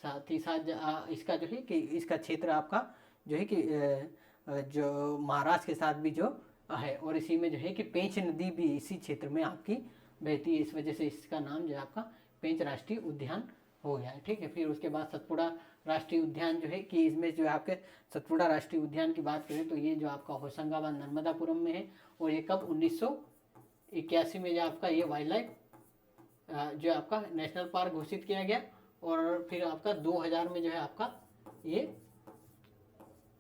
A: साथ ही साथ इसका जो है कि इसका क्षेत्र आपका जो है कि जो महाराष्ट्र के साथ भी जो है और इसी में जो है कि पेंच नदी भी इसी क्षेत्र में आपकी बहती है। इस वजह से इसका नाम जो है आपका पेंच राष्ट्रीय उद्यान हो गया है, ठीक है। फिर उसके बाद सतपुड़ा राष्ट्रीय उद्यान जो है कि इसमें जो है आपके सतपुड़ा राष्ट्रीय उद्यान की बात करें तो ये जो आपका होशंगाबाद नर्मदापुरम में है। और ये कब 1981 में जो आपका ये वाइल्ड लाइफ जो आपका नेशनल पार्क घोषित किया गया। और फिर आपका 2000 में जो है आपका ये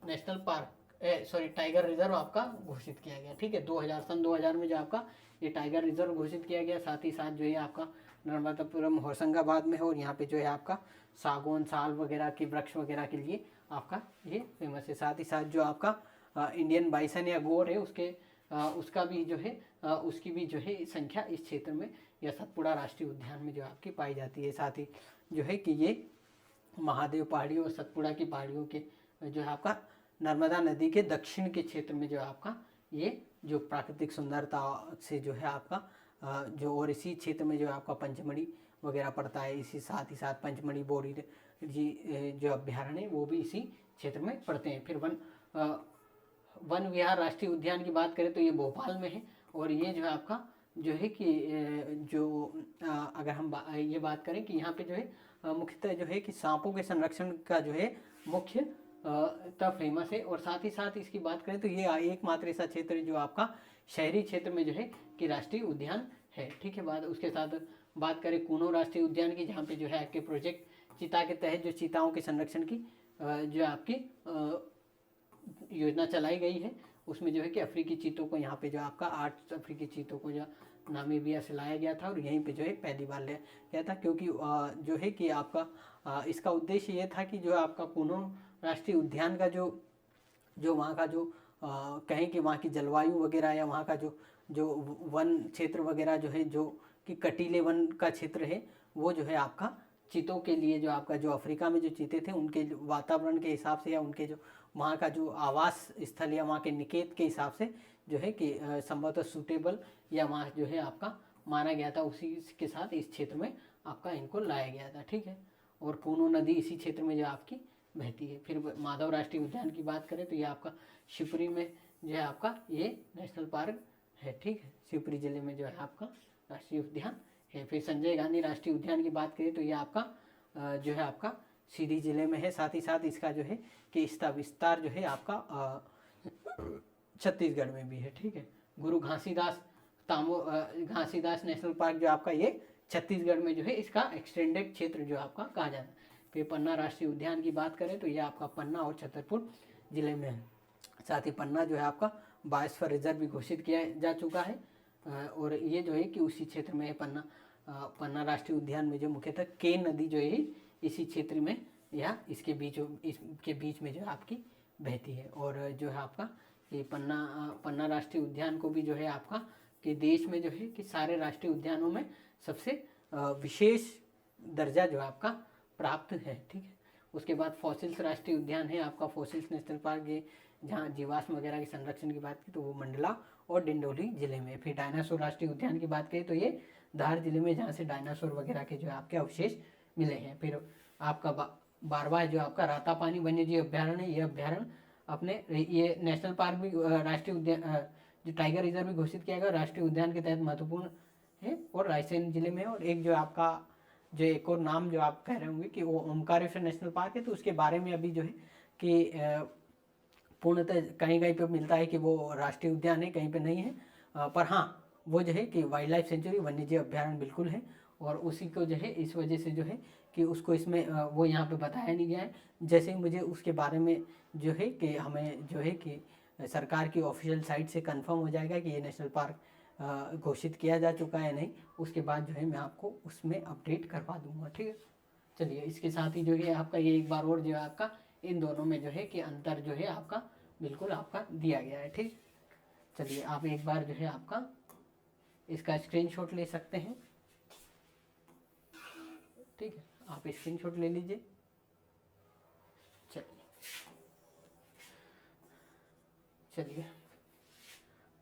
A: नेशनल पार्क टाइगर रिजर्व आपका घोषित किया गया। ठीक है, 2000 में जो आपका ये टाइगर रिजर्व घोषित किया गया। साथ ही साथ जो है आपका नर्मदापुरम होशंगाबाद में है, और यहाँ पे जो है आपका सागौन साल वगैरह के वृक्ष वगैरह के लिए आपका ये फेमस है। साथ ही साथ जो आपका इंडियन बाइसन या गोर है उसका भी जो है उसकी भी जो है संख्या इस क्षेत्र में या सतपुड़ा राष्ट्रीय उद्यान में जो आपकी पाई जाती है। साथ ही जो है कि ये महादेव पहाड़ी और सतपुड़ा की पहाड़ियों के जो है आपका नर्मदा नदी के दक्षिण के क्षेत्र में जो है आपका ये जो प्राकृतिक सुंदरता से जो है आपका जो, और इसी क्षेत्र में जो है आपका पंचमढ़ी वगैरह पड़ता है। इसी साथ ही साथ पंचमढ़ी बोरी जी जो अभ्यारण्य है वो भी इसी क्षेत्र में पड़ते हैं। फिर वन विहार राष्ट्रीय उद्यान की बात करें तो ये भोपाल में है, और ये जो है आपका जो है कि अगर हम ये बात करें कि यहाँ पे जो है मुख्यतः जो है कि सांपों के संरक्षण का जो है मुख्य फेमस है। और साथ ही साथ इसकी बात करें तो ये एकमात्र ऐसा क्षेत्र है जो आपका शहरी क्षेत्र में जो है कि राष्ट्रीय उद्यान है। ठीक है, उसके साथ बात करें कूनो राष्ट्रीय उद्यान की, जहाँ पे जो है आपके प्रोजेक्ट चीता के तहत जो चीताओं के संरक्षण की जो आपकी योजना चलाई गई है, उसमें जो है कि अफ्रीकी चीतों को यहाँ पे जो आपका 8 अफ्रीकी चीतों को जो नामीबिया से लाया गया था, और यहीं पे जो है पहली बार लिया गया था, क्योंकि जो है कि आपका इसका उद्देश्य ये था कि जो आपका कूनो राष्ट्रीय उद्यान का जो वहाँ का जो कहें कि वहाँ की जलवायु वगैरह या वहाँ का जो वन क्षेत्र वगैरह जो है जो कि कटीले वन का क्षेत्र है, वो जो है आपका चीतों के लिए जो आपका जो अफ्रीका में जो चीते थे उनके वातावरण के हिसाब से या उनके जो वहाँ का जो आवास स्थल या वहाँ के निकेत के हिसाब से जो है कि संभवतः सूटेबल या वहाँ जो है आपका माना गया था, उसी के साथ इस क्षेत्र में आपका इनको लाया गया था। ठीक है, और कूनो नदी इसी क्षेत्र में जो आपकी बहती है। फिर माधव राष्ट्रीय उद्यान की बात करें तो ये आपका शिवपुरी में जो है आपका ये नेशनल पार्क है। ठीक है, शिवपुरी जिले में जो है आपका राष्ट्रीय उद्यान है। फिर संजय गांधी राष्ट्रीय उद्यान की बात करें तो ये आपका जो है आपका सीधी जिले में है। साथ ही साथ इसका जो है कि इसका विस्तार जो है आपका छत्तीसगढ़ में भी है। ठीक है, गुरु घासीदास नेशनल पार्क जो आपका ये छत्तीसगढ़ में जो है इसका एक्सटेंडेड क्षेत्र जो आपका कहा जाता है। फिर पन्ना राष्ट्रीय उद्यान की बात करें तो ये आपका पन्ना और छतरपुर जिले में है। साथ ही पन्ना जो है आपका बायोस्फीयर रिजर्व भी घोषित किया जा चुका है, और ये जो है कि उसी क्षेत्र में है पन्ना राष्ट्रीय उद्यान में जो मुख्यतः केन नदी जो है इसी क्षेत्र में या इसके बीच में जो है आपकी बहती है। और जो है आपका ये पन्ना राष्ट्रीय उद्यान को भी जो है आपका कि देश में जो है कि सारे राष्ट्रीय उद्यानों में सबसे विशेष दर्जा जो आपका प्राप्त है। ठीक है, उसके बाद फॉसिल्स राष्ट्रीय उद्यान है आपका फॉसिल्स नेशनल पार्क, ये जहाँ जीवाश्म वगैरह के संरक्षण की बात की तो वो मंडला और डिंडोली जिले में। फिर डायनासोर राष्ट्रीय उद्यान की बात करें तो ये धार जिले में, जहाँ से डायनासोर वगैरह के जो आपके अवशेष मिले हैं। फिर आपका बारवा जो आपका रातापानी वन्यजीव अभ्यारण्य, ये अभ्यारण्य अपने ये नेशनल पार्क भी राष्ट्रीय उद्यान जो टाइगर रिजर्व भी घोषित किया गया राष्ट्रीय उद्यान के तहत महत्वपूर्ण है और रायसेन जिले में। और एक जो आपका जो एक और नाम जो आप कह रहे होंगे कि वो ओमकारेश्वर नेशनल पार्क है, तो उसके बारे में अभी जो है कि पूर्णतः कहीं कहीं पे मिलता है कि वो राष्ट्रीय उद्यान है, कहीं पे नहीं है, पर हाँ वो जो है कि वाइल्ड लाइफ सेंचुरी वन्यजीव अभ्यारण्य बिल्कुल है। और उसी को जो है इस वजह से जो है कि उसको इसमें वो यहाँ पे बताया नहीं गया है। जैसे ही मुझे उसके बारे में जो है कि हमें जो है कि सरकार की ऑफिशियल साइट से कंफर्म हो जाएगा कि ये नेशनल पार्क घोषित किया जा चुका है नहीं, उसके बाद जो है मैं आपको उसमें अपडेट करवा दूंगा। ठीक है, चलिए इसके साथ ही जो है आपका ये एक बार और जो है आपका इन दोनों में जो है कि अंतर जो है आपका बिल्कुल आपका दिया गया है। ठीक, चलिए आप एक बार जो है आपका इसका स्क्रीनशॉट ले सकते हैं। ठीक है, आप स्क्रीनशॉट ले लीजिए। चलिए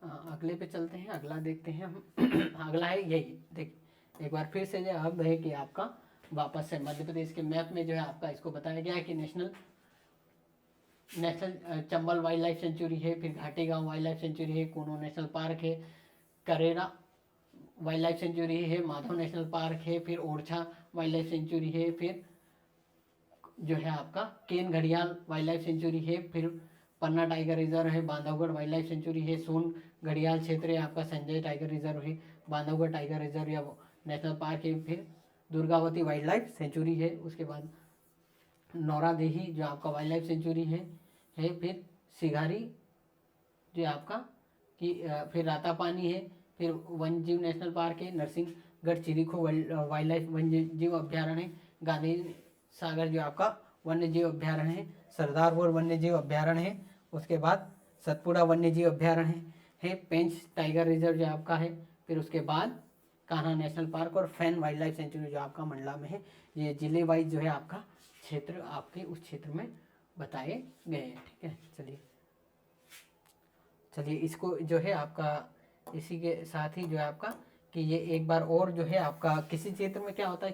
A: अगले पे चलते हैं, अगला देखते हैं हम। अगला है यही, देख एक बार फिर से जो अब है कि आपका वापस से मध्य प्रदेश के मैप में जो है आपका इसको बताया गया है कि national Chambal wild life sanctuary है, फिर घाटी गांव वाइल्ड लाइफ सेंचुरी है, कूनो नेशनल पार्क है, करेरा वाइल्ड लाइफ सेंचुरी है, माधव नेशनल पार्क है, फिर ओरछा वाइल्ड लाइफ सेंचुरी है, फिर जो है आपका केन घड़ियाल वाइल्ड लाइफ सेंचुरी है, फिर पन्ना टाइगर रिजर्व है, बांधवगढ़ वाइल्ड लाइफ सेंचुरी है, सोन घड़ियाल क्षेत्र है आपका, संजय टाइगर रिजर्व है, बांधवगढ़ टाइगर रिजर्व या नेशनल पार्क है, फिर दुर्गावती वाइल्ड लाइफ सेंचुरी है, उसके बाद नौरादेही जो आपका वाइल्ड लाइफ सेंचुरी है, फिर सिघारी जो आपका कि फिर रातापानी है, फिर वन्य जीव नेशनल पार्क है, नरसिंहगढ़ चिरिखो वाइल्ड लाइफ वन्य जीव अभ्यारण्य है, गांधी सागर जो आपका वन्य जीव अभ्यारण्य है, सरदारपुर वन्य जीव अभ्यारण्य है, उसके बाद सतपुड़ा वन्य जीव अभ्यारण्य है, पेंच टाइगर रिजर्व जो आपका है, फिर उसके बाद कान्हा नेशनल पार्क और फैन वाइल्ड लाइफ सेंचुरी जो आपका मंडला में है। ये जिले वाइज जो है आपका क्षेत्र आपके उस क्षेत्र में बताए गए हैं। ठीक है, चलिए इसको जो है आपका इसी के साथ ही जो है आपका कि ये एक बार और जो है आपका किसी क्षेत्र में क्या होता है,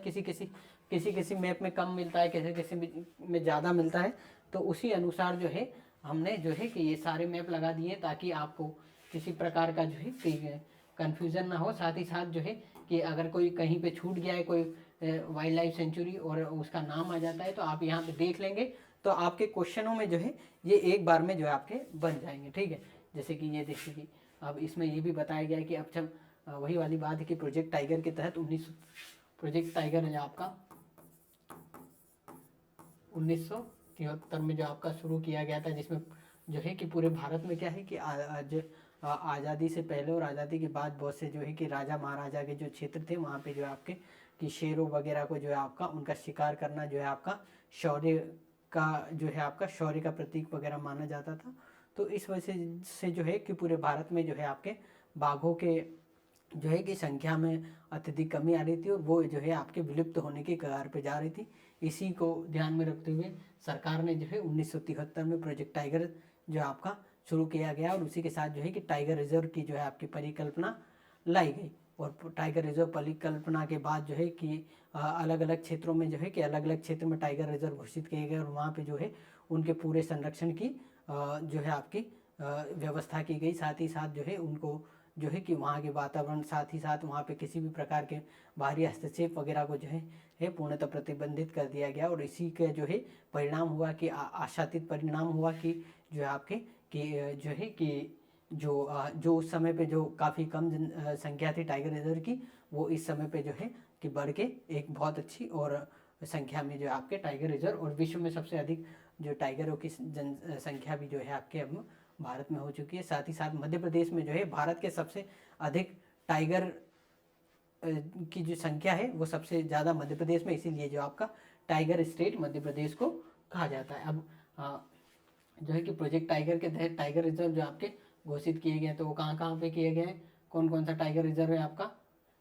A: किसी मैप में कम मिलता है, किसी में ज़्यादा मिलता है, तो उसी अनुसार जो है हमने जो है कि ये सारे मैप लगा दिए ताकि आपको किसी प्रकार का जो है कन्फ्यूज़न ना हो। साथ ही साथ जो है कि अगर कोई कहीं पे छूट गया है कोई वाइल्ड लाइफ सेंचुरी और उसका नाम आ जाता है तो आप यहाँ पे देख लेंगे तो आपके क्वेश्चनों में जो है ये एक बार में जो है आपके बन जाएंगे। ठीक है, जैसे कि ये देखिए कि अब इसमें ये भी बताया गया है कि अब जब वही वाली बात है कि प्रोजेक्ट टाइगर के तहत प्रोजेक्ट टाइगर है आपका 1973 में जो आपका शुरू किया गया था, जिसमें जो है कि पूरे भारत में क्या है कि आज आज़ादी से पहले और आज़ादी के बाद बहुत से जो है कि राजा महाराजा के जो क्षेत्र थे वहाँ पे जो है आपके कि शेरों वगैरह को जो है आपका उनका शिकार करना जो है आपका शौर्य का प्रतीक वगैरह माना जाता था। तो इस वजह से जो है कि पूरे भारत में जो है आपके बाघों के जो है कि संख्या में अत्यधिक कमी आ रही थी और वो जो है आपके विलुप्त होने की कगार पे जा रही थी। इसी को ध्यान में रखते हुए सरकार ने जो है 1973 में प्रोजेक्ट टाइगर जो आपका शुरू किया गया और उसी के साथ जो है कि टाइगर रिजर्व की जो है आपकी परिकल्पना लाई गई। और टाइगर रिजर्व परिकल्पना के बाद जो है कि अलग अलग क्षेत्रों में जो है कि अलग अलग क्षेत्र में टाइगर रिजर्व घोषित किए गए और वहाँ पे जो है उनके पूरे संरक्षण की जो है आपकी व्यवस्था की गई। साथ ही साथ जो है उनको जो है कि वहाँ के वातावरण, साथ ही साथ वहाँ पे किसी भी प्रकार के बाहरी हस्तक्षेप वगैरह को जो है पूर्णतः प्रतिबंधित कर दिया गया। और इसी का जो है परिणाम हुआ कि आशातीत परिणाम हुआ कि जो है आपके कि जो है कि जो उस समय पे जो काफ़ी कम संख्या थी टाइगर रिजर्व की, वो इस समय पे जो है कि बढ़ के एक बहुत अच्छी और संख्या में जो है आपके टाइगर रिजर्व और विश्व में सबसे अधिक जो टाइगरों की जनसंख्या भी जो है आपके अब भारत में हो चुकी है। साथ ही साथ मध्य प्रदेश में जो है भारत के सबसे अधिक टाइगर की जो संख्या है वो सबसे ज़्यादा मध्य प्रदेश में, इसीलिए जो आपका टाइगर स्टेट मध्य प्रदेश को कहा जाता है। अब जो है कि प्रोजेक्ट टाइगर के तहत टाइगर रिजर्व जो आपके घोषित किए गए, तो वो कहाँ कहाँ पे किए गए हैं, कौन कौन सा टाइगर रिजर्व है आपका,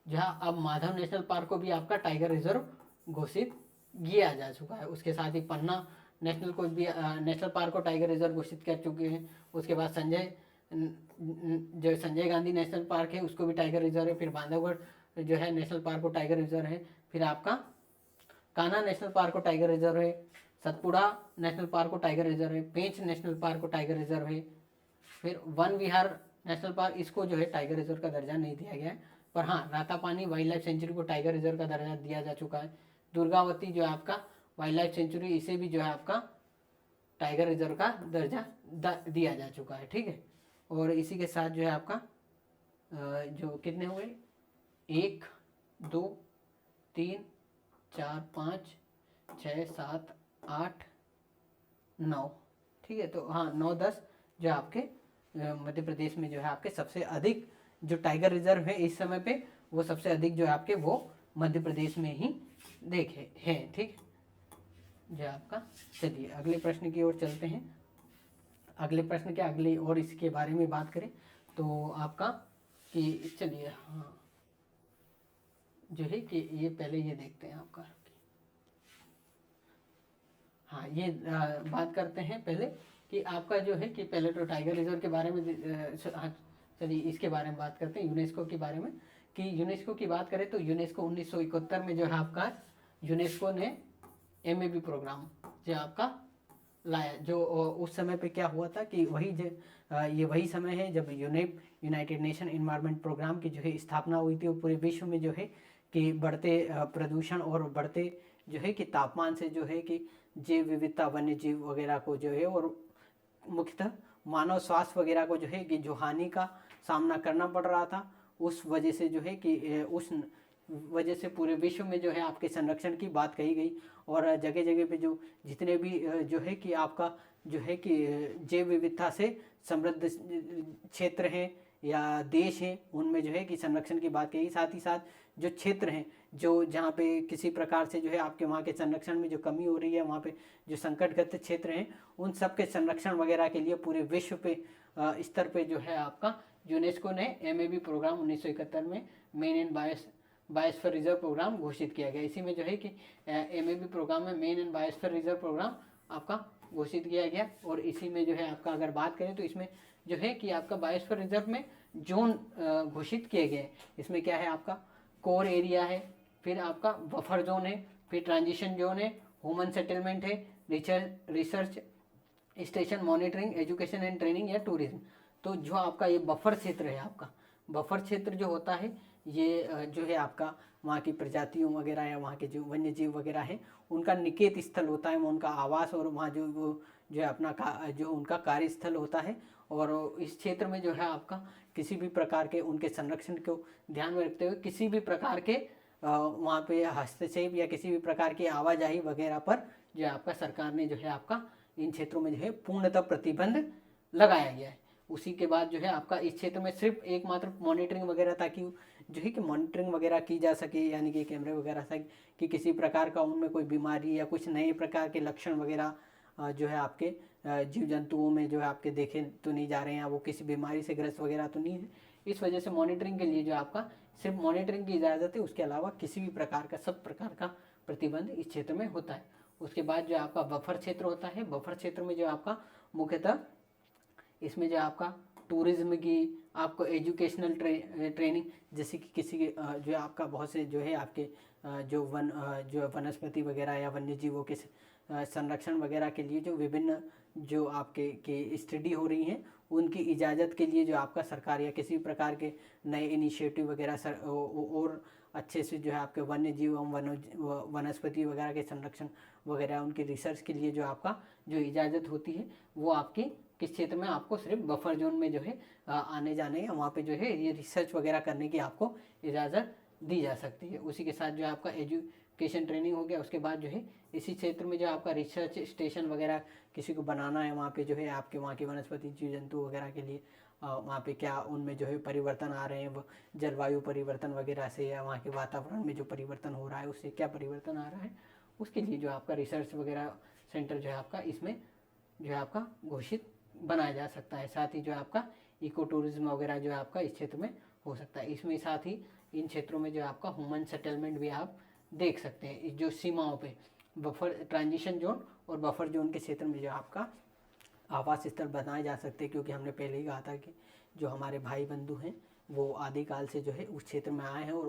A: जहाँ अब माधव नेशनल पार्क को भी आपका टाइगर रिजर्व घोषित किया जा चुका है। उसके साथ ही पन्ना नेशनल को भी नेशनल पार्क को टाइगर रिजर्व घोषित कर चुके हैं। उसके बाद जो संजय गांधी नेशनल पार्क है उसको भी टाइगर रिजर्व है। फिर बांधवगढ़ जो है नेशनल पार्क को टाइगर रिजर्व है। फिर आपका कान्हा नेशनल पार्क को टाइगर रिजर्व है। सतपुड़ा नेशनल पार्क को टाइगर रिजर्व है। पेंच नेशनल पार्क को टाइगर रिजर्व है। फिर वन विहार नेशनल पार्क, इसको जो है टाइगर रिजर्व का दर्जा नहीं दिया गया है, पर हाँ रातापानी वाइल्ड लाइफ सेंचुरी को टाइगर रिजर्व का दर्जा दिया जा चुका है। दुर्गावती जो है आपका वाइल्ड लाइफ सेंचुरी, इसे भी जो है आपका टाइगर रिजर्व का दर्जा दिया जा चुका है। ठीक है, और इसी के साथ जो है आपका जो कितने हुए 1 2 3 4 5 6 7 8 9, ठीक है, तो हाँ 9 10 जो आपके मध्य प्रदेश में जो है आपके सबसे अधिक जो टाइगर रिजर्व है इस समय पे, वो सबसे अधिक जो है आपके वो मध्य प्रदेश में ही देखे हैं। ठीक, जो आपका, चलिए अगले प्रश्न की ओर चलते हैं। अगले प्रश्न के अगले और इसके बारे में बात करें तो आपका कि चलिए हाँ जो है कि ये पहले ये देखते हैं आपका, हाँ ये बात करते हैं पहले कि आपका जो है कि पहले तो टाइगर रिजर्व के बारे में हाँ चलिए इसके बारे में बात करते हैं यूनेस्को के बारे में। कि यूनेस्को की बात करें तो यूनेस्को 1971 में जो है आपका यूनेस्को ने MAB प्रोग्राम जो आपका लाया। जो उस समय पे क्या हुआ था कि ये वही समय है जब यूनाइटेड नेशन इन्वायरमेंट प्रोग्राम की जो है स्थापना हुई थी। और पूरे विश्व में जो है कि बढ़ते प्रदूषण और बढ़ते जो है कि तापमान से जो है कि जैव विविधता, वन्य जीव वगैरह को जो है और मुख्यतः मानव स्वास्थ्य वगैरह को जो है कि जो हानि का सामना करना पड़ रहा था, उस वजह से जो है कि उस वजह से पूरे विश्व में जो है आपके संरक्षण की बात कही गई। और जगह जगह पे जो जितने भी जो है कि आपका जो है कि जैव विविधता से समृद्ध क्षेत्र हैं या देश हैं, उनमें जो है कि संरक्षण की बात कही। साथ ही साथ जो क्षेत्र हैं जो जहाँ पे किसी प्रकार से जो है आपके वहाँ के संरक्षण में जो कमी हो रही है, वहाँ पे जो संकटग्रस्त क्षेत्र हैं, उन सब के संरक्षण वगैरह के लिए पूरे विश्व पे स्तर पे जो है आपका यूनेस्को ने MAB प्रोग्राम 1971 में man and biosphere reserve programme घोषित किया गया। इसी में जो है कि MAB प्रोग्राम में man and biosphere reserve programme आपका घोषित किया गया। और इसी में जो है आपका अगर बात करें तो इसमें जो है कि आपका बायोस्फीयर रिजर्व में जोन घोषित किए गए। इसमें क्या है, आपका कोर एरिया है, फिर आपका बफर जोन है, फिर ट्रांजिशन जोन है, ह्यूमन सेटलमेंट है, research station, monitoring, education and training या टूरिज्म। तो जो आपका ये बफर क्षेत्र है, आपका बफर क्षेत्र जो होता है ये जो है आपका वहाँ की प्रजातियों वगैरह या वहाँ के जो वन्य जीव वगैरह हैं उनका निकेत स्थल होता है, उनका आवास, और वहाँ जो है अपना जो उनका कार्यस्थल होता है। और इस क्षेत्र में जो है आपका किसी भी प्रकार के उनके संरक्षण को ध्यान में रखते हुए किसी भी प्रकार के वहाँ पे हस्तक्षेप या किसी भी प्रकार की आवाजाही वगैरह पर जो है आपका सरकार ने जो है आपका इन क्षेत्रों में जो है पूर्णतः प्रतिबंध लगाया गया है। उसी के बाद जो है आपका इस क्षेत्र में सिर्फ एकमात्र मॉनिटरिंग वगैरह, ताकि जो है कि मॉनिटरिंग वगैरह की जा सके, यानी कि कैमरे वगैरह से कि किसी प्रकार का उनमें कोई बीमारी या कुछ नए प्रकार के लक्षण वगैरह जो है आपके जीव जंतुओं में जो है आपके देखे तो नहीं जा रहे हैं, वो किसी बीमारी से ग्रस्त वगैरह तो नहीं है। इस वजह से मॉनिटरिंग के लिए जो आपका सिर्फ मॉनिटरिंग की इजाज़त है, उसके अलावा किसी भी प्रकार का सब प्रकार का प्रतिबंध इस क्षेत्र में होता है। उसके बाद जो आपका बफर क्षेत्र होता है, बफर क्षेत्र में जो आपका मुख्यतः इसमें जो आपका टूरिज्म की, आपको एजुकेशनल ट्रेनिंग, जैसे कि किसी जो आपका बहुत से जो है आपके जो वनस्पति वगैरह या वन्य जीवों के संरक्षण वगैरह के लिए जो विभिन्न जो आपके की स्टडी हो रही हैं, उनकी इजाज़त के लिए जो आपका सरकार या किसी प्रकार के नए इनिशिएटिव वगैरह और अच्छे से जो है आपके वन्य जीव एवं वनस्पति वगैरह के संरक्षण वगैरह उनकी रिसर्च के लिए जो आपका जो इजाज़त होती है, वो आपकी किस क्षेत्र में आपको सिर्फ बफर जोन में जो है आने जाने या वहाँ पे जो है ये रिसर्च वगैरह करने की आपको इजाज़त दी जा सकती है। उसी के साथ जो आपका एजुकेशन ट्रेनिंग हो गया। उसके बाद जो है इसी क्षेत्र में जो आपका रिसर्च स्टेशन वगैरह किसी को बनाना है, वहाँ पे जो है आपके वहाँ के वनस्पति जीव जंतु वगैरह के लिए वहाँ पे क्या उनमें जो है परिवर्तन आ रहे हैं, वो जलवायु परिवर्तन वगैरह से या वहाँ के वातावरण में जो परिवर्तन हो रहा है उससे क्या परिवर्तन आ रहा है, उसके लिए जो आपका रिसर्च वगैरह सेंटर जो है आपका इसमें जो है आपका घोषित बनाया जा सकता है। साथ ही जो आपका इको टूरिज्म वगैरह जो है आपका इस क्षेत्र में हो सकता है। इसमें साथ ही इन क्षेत्रों में जो आपका ह्यूमन सेटलमेंट भी आप देख सकते हैं। जो सीमाओं पे बफर ट्रांजिशन जोन और बफर जोन के क्षेत्र में जो आपका आवास स्थल बनाए जा सकते हैं, क्योंकि हमने पहले ही कहा था कि जो हमारे भाई बंधु हैं वो आदिकाल से जो है उस क्षेत्र में आए हैं और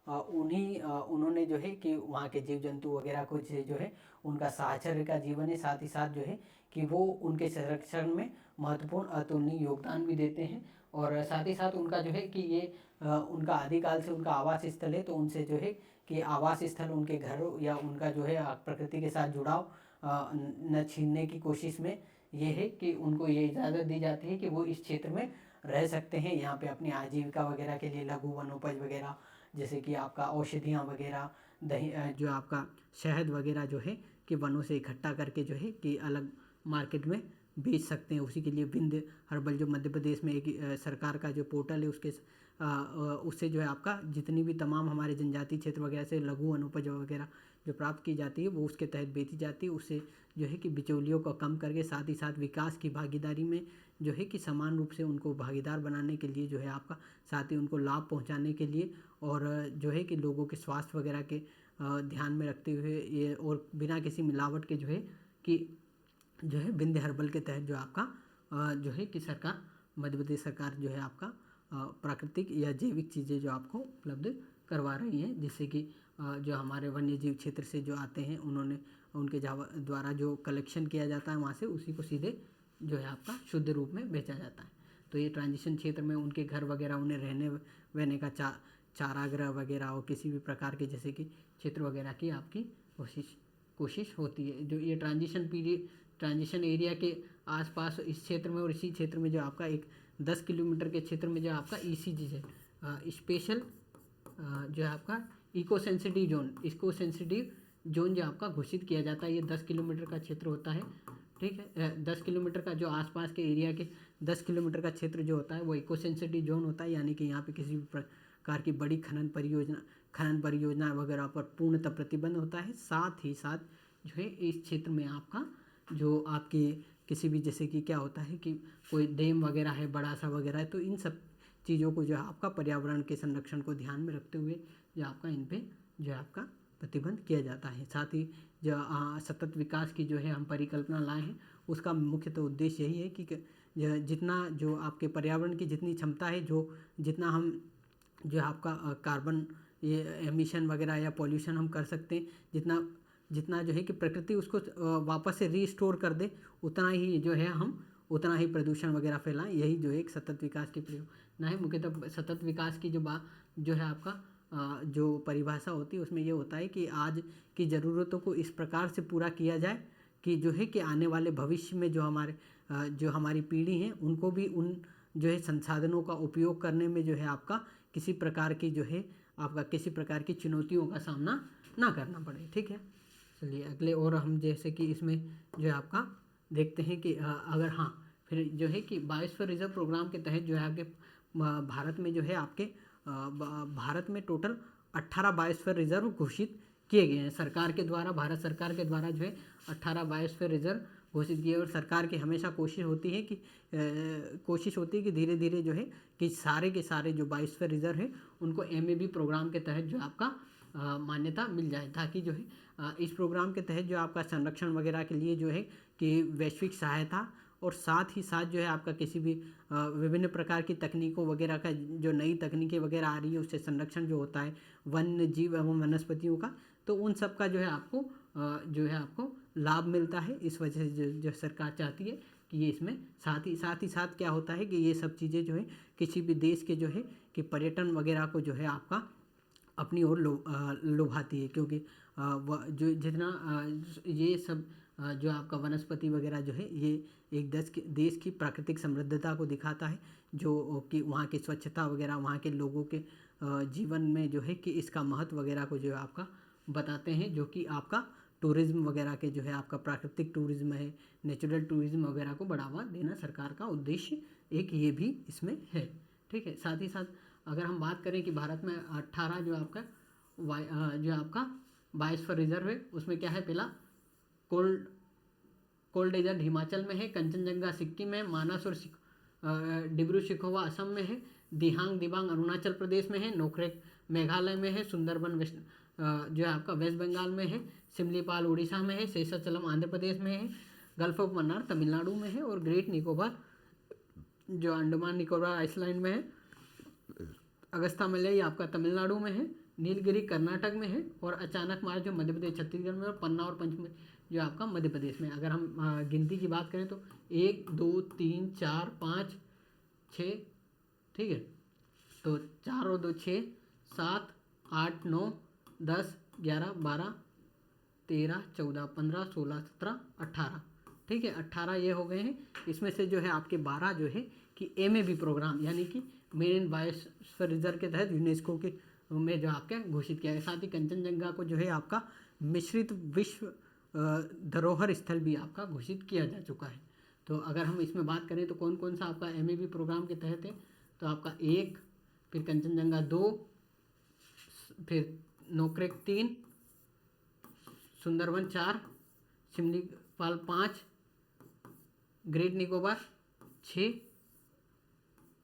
A: उन्होंने जो है कि वहाँ के जीव जंतु वगैरह को जो है उनका साहचर्य का जीवन है। साथ ही साथ जो है कि वो उनके संरक्षण में महत्वपूर्ण अतुलनीय योगदान भी देते हैं। और साथ ही साथ उनका जो है कि ये उनका आदिकाल से उनका आवास स्थल है, तो उनसे जो है कि आवास स्थल उनके घर या उनका जो है प्रकृति के साथ जुड़ाव न छीनने की कोशिश में ये है कि उनको ये इजाज़त दी जाती है कि वो इस क्षेत्र में रह सकते हैं। यहाँ पे अपनी आजीविका वगैरह के लिए लघु वनोपज वगैरह, जैसे कि आपका औषधियाँ वगैरह, दही जो आपका शहद वगैरह जो है कि वनों से इकट्ठा करके जो है कि अलग मार्केट में बेच सकते हैं। उसी के लिए विंध्य हर्बल जो मध्य प्रदेश में एक सरकार का जो पोर्टल है उससे जो है आपका जितनी भी तमाम हमारे जनजातीय क्षेत्र वगैरह से लघु वनोपज वगैरह जो प्राप्त की जाती है वो उसके तहत बेची जाती है। उससे जो है कि बिचौलियों को कम करके साथ ही साथ विकास की भागीदारी में जो है कि समान रूप से उनको भागीदार बनाने के लिए जो है आपका साथ ही उनको लाभ पहुंचाने के लिए और जो है कि लोगों के स्वास्थ्य वगैरह के ध्यान में रखते हुए ये और बिना किसी मिलावट के जो है कि जो है विंध्य हर्बल के तहत जो आपका जो है कि सरकार मध्य प्रदेश सरकार जो है आपका प्राकृतिक या जैविक चीज़ें जो आपको उपलब्ध करवा रही हैं, जिससे कि जो हमारे वन्य जीव क्षेत्र से जो आते हैं उनके द्वारा जो कलेक्शन किया जाता है वहाँ से उसी को सीधे जो है आपका शुद्ध रूप में बेचा जाता है। तो ये ट्रांजिशन क्षेत्र में उनके घर वगैरह उन्हें रहने वहने का चारागृह वगैरह और किसी भी प्रकार के जैसे कि क्षेत्र वगैरह की आपकी कोशिश होती है। जो ये ट्रांजिशन एरिया के आसपास इस क्षेत्र में और इसी क्षेत्र में जो आपका एक 10 किलोमीटर के क्षेत्र में जो आपका ECG है, स्पेशल जो है आपका इको सेंसिटिव जोन जो आपका घोषित किया जाता है। ये 10 किलोमीटर का क्षेत्र होता है, ठीक है। 10 किलोमीटर का जो आसपास के एरिया के 10 किलोमीटर का क्षेत्र जो होता है वो इको सेंसिटिव जोन होता है, यानी कि यहाँ पे किसी भी प्रकार की बड़ी खनन परियोजना वगैरह पर पूर्णतः प्रतिबंध होता है। साथ ही साथ जो है इस क्षेत्र में आपका जो आपके किसी भी, जैसे कि क्या होता है कि कोई डैम वगैरह है बड़ा सा वगैरह है, तो इन सब चीज़ों को जो है आपका पर्यावरण के संरक्षण को ध्यान में रखते हुए जो आपका इन पे जो है आपका प्रतिबंध किया जाता है। साथ ही जो सतत विकास की जो है हम परिकल्पना लाए हैं, उसका मुख्यतः उद्देश्य यही है कि जितना जो आपके पर्यावरण की जितनी क्षमता है, जितना हम जो है आपका कार्बन ये एमिशन वगैरह या पॉल्यूशन हम कर सकते हैं, जितना जो है कि प्रकृति उसको वापस से रीस्टोर कर दे, उतना ही जो है हम उतना ही प्रदूषण वगैरह फैलाएं। यही जो एक सतत विकास की परियोजना है। मुख्यतः सतत विकास की जो है आपका जो परिभाषा होती है उसमें ये होता है कि आज की ज़रूरतों को इस प्रकार से पूरा किया जाए कि जो है कि आने वाले भविष्य में जो हमारी पीढ़ी है उनको भी उन जो है संसाधनों का उपयोग करने में जो है आपका किसी प्रकार की चुनौतियों का सामना ना करना पड़े, ठीक है। चलिए अगले, और हम जैसे कि इसमें जो है आपका देखते हैं कि अगर फिर जो है कि बायोस्फीयर रिजर्व प्रोग्राम के तहत जो है आपके भारत में जो है आपके भारत में टोटल 18 बायोस्फीयर रिजर्व घोषित किए गए हैं सरकार के द्वारा। भारत सरकार के द्वारा जो है 18 बायोस्फीयर रिजर्व घोषित किए, और सरकार की हमेशा कोशिश होती है कि धीरे धीरे जो है कि सारे के सारे जो बायोस्फीयर रिजर्व है उनको MAB प्रोग्राम के तहत जो आपका मान्यता मिल जाए, ताकि जो है इस प्रोग्राम के तहत जो आपका संरक्षण वगैरह के लिए जो है कि वैश्विक सहायता, और साथ ही साथ जो है आपका किसी भी विभिन्न प्रकार की तकनीकों वगैरह का जो नई तकनीकें वगैरह आ रही है उससे संरक्षण जो होता है वन्य जीव एवं वनस्पतियों का, तो उन सब का जो है आपको लाभ मिलता है। इस वजह से जो सरकार चाहती है कि ये इसमें साथ ही साथ क्या होता है कि ये सब चीज़ें जो है किसी भी देश के जो है कि पर्यटन वगैरह को जो है आपका अपनी ओर लुभाती है, क्योंकि जो जितना ये सब जो आपका वनस्पति वगैरह जो है ये एक देश की प्राकृतिक समृद्धता को दिखाता है, जो कि वहाँ की स्वच्छता वगैरह, वहाँ के लोगों के जीवन में जो है कि इसका महत्व वगैरह को जो है आपका बताते हैं, जो कि आपका टूरिज़्म वगैरह के जो है आपका प्राकृतिक टूरिज़्म है, नेचुरल टूरिज़्म वगैरह को बढ़ावा देना सरकार का उद्देश्य एक ये भी इसमें है, ठीक है। साथ ही साथ अगर हम बात करें कि भारत में 18 जो आपका बायोस्फीयर रिजर्व है, उसमें क्या है, पहला कोल्ड डेजर्ट हिमाचल में है, कंचनजंगा सिक्किम में, मानस और डिब्रू सिखोवा असम में है, दिबांग अरुणाचल प्रदेश में है, नोक्रेक मेघालय में है, सुंदरबन जो है आपका वेस्ट बंगाल में है, सिमलीपाल उड़ीसा में है, शेषाचलम आंध्र प्रदेश में है, गल्फ ऑफ मन्नार तमिलनाडु में है, और ग्रेट निकोबार जो अंडमान निकोबार आइसलैंड में है, अगस्ता मलई आपका तमिलनाडु में है, नीलगिरी कर्नाटक में है, और अचानक मार जो मध्य प्रदेश छत्तीसगढ़ में, और पन्ना और पंचमढ़ी जो आपका मध्य प्रदेश में। अगर हम गिनती की बात करें तो 1 2 3 4 5 6, ठीक है, तो 4 और 2 6 7 8 9 10 11 12 13 14 15 16 17 18, ठीक है, 18 ये हो गए हैं। इसमें से जो है आपके 12 जो है कि MAB प्रोग्राम यानी कि मेरिन बायोस्फीयर रिजर्व के तहत यूनेस्को के में जो आपके घोषित किया गया। साथ ही कंचनजंगा को जो है आपका मिश्रित विश्व धरोहर स्थल भी आपका घोषित किया जा चुका है। तो अगर हम इसमें बात करें तो कौन कौन सा आपका MAB प्रोग्राम के तहत है, तो आपका 1, फिर कंचनजंगा 2, फिर नोक्रेक 3, सुंदरबन 4, सिमलीपाल 5, ग्रेट निकोबार 6,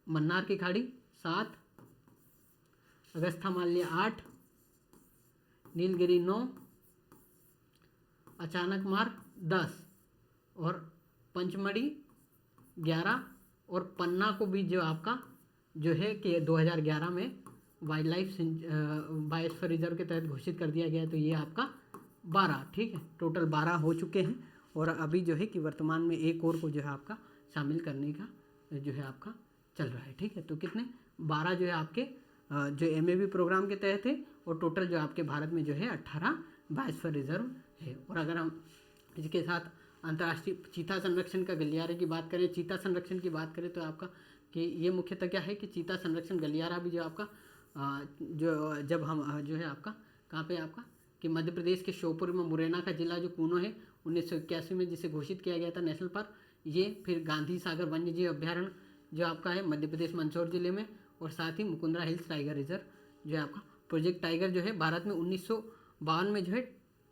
A: मन्नार की खाड़ी 7, अगस्था मालय 8, नीलगिरी 9, अचानक मार 10, और पंचमढ़ी 11, और पन्ना को भी जो आपका जो है कि 2011 में वाइल्ड लाइफ बायोस्फीयर रिजर्व के तहत घोषित कर दिया गया है। तो ये आपका 12, ठीक है, टोटल 12 हो चुके हैं, और अभी जो है कि वर्तमान में एक और को जो है आपका शामिल करने का जो है आपका चल रहा है, ठीक है। तो कितने 12 जो है आपके जो MAB प्रोग्राम के तहत है, और टोटल जो आपके भारत में जो है 18 बायोस्फीयर रिजर्व है। और अगर हम इसके साथ अंतर्राष्ट्रीय चीता संरक्षण का गलियारे की बात करें, चीता संरक्षण की बात करें, तो आपका कि ये मुख्यतः क्या है कि चीता संरक्षण गलियारा भी जो आपका जो जब हम जो है आपका कहाँ पे आपका कि मध्य प्रदेश के श्योपुर में मुरैना का जिला जो कूनो है 1981 में जिसे घोषित किया गया था नेशनल पार्क, ये फिर गांधी सागर वन्य जीव अभ्यारण्य जो आपका है मध्य प्रदेश मंदसौर जिले में, और साथ ही मुकुंदरा हिल्स टाइगर रिजर्व जो है आपका। प्रोजेक्ट टाइगर जो है भारत में 1952 में जो है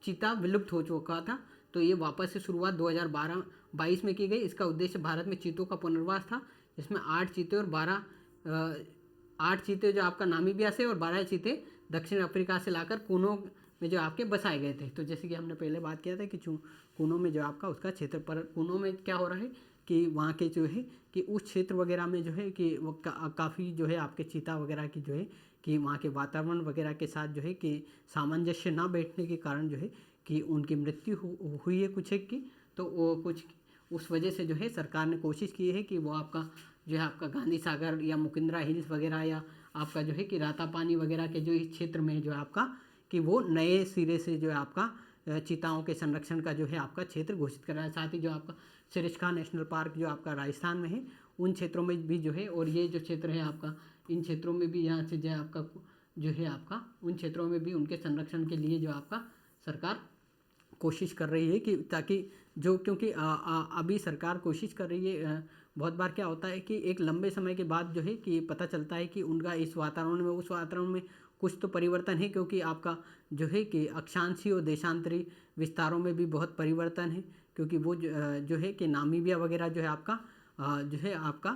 A: चीता विलुप्त हो चुका था, तो ये वापस से शुरुआत 2012-22 में की गई। इसका उद्देश्य भारत में चीतों का पुनर्वास था, जिसमें 8 चीते और 8 चीते जो आपका नामीबिया से और 12 चीते दक्षिण अफ्रीका से लाकर कूनो में जो आपके बसाए गए थे। तो जैसे कि हमने पहले बात किया था कि कूनो में जो आपका उसका क्षेत्र पर कूनो में क्या हो रहा है कि वहाँ के जो है कि उस क्षेत्र वगैरह में जो है कि वो काफ़ी जो है आपके चीता वगैरह की जो है कि वहाँ के वातावरण वगैरह के साथ जो है कि सामंजस्य ना बैठने के कारण जो है कि उनकी मृत्यु हुई है कुछ एक की। तो वो कुछ उस वजह से जो है सरकार ने कोशिश की है कि वो आपका जो है आपका गांधी सागर या मुकुंदरा हिल्स वगैरह या आपका जो है कि रातापानी वगैरह के जो इस क्षेत्र में जो है आपका कि वो नए सिरे से जो है आपका चीताओं के संरक्षण का जो है आपका क्षेत्र घोषित कर रहा है। साथ ही जो आपका सरिस्का नेशनल पार्क जो आपका राजस्थान में है, उन क्षेत्रों में भी जो है, और ये जो क्षेत्र है आपका इन क्षेत्रों में भी यहाँ से जो है आपका जो है आपका उन क्षेत्रों में भी उनके संरक्षण के लिए जो आपका सरकार कोशिश कर रही है कि ताकि जो क्योंकि अभी सरकार कोशिश कर रही है। बहुत बार क्या होता है कि एक लंबे समय के बाद जो है कि पता चलता है कि उनका इस वातावरण में उस वातावरण में कुछ तो परिवर्तन है, क्योंकि आपका जो है कि अक्षांशीय और देशांतरी विस्तारों में भी बहुत परिवर्तन है। क्योंकि वो जो है कि नामीबिया वगैरह जो है आपका जो है आपका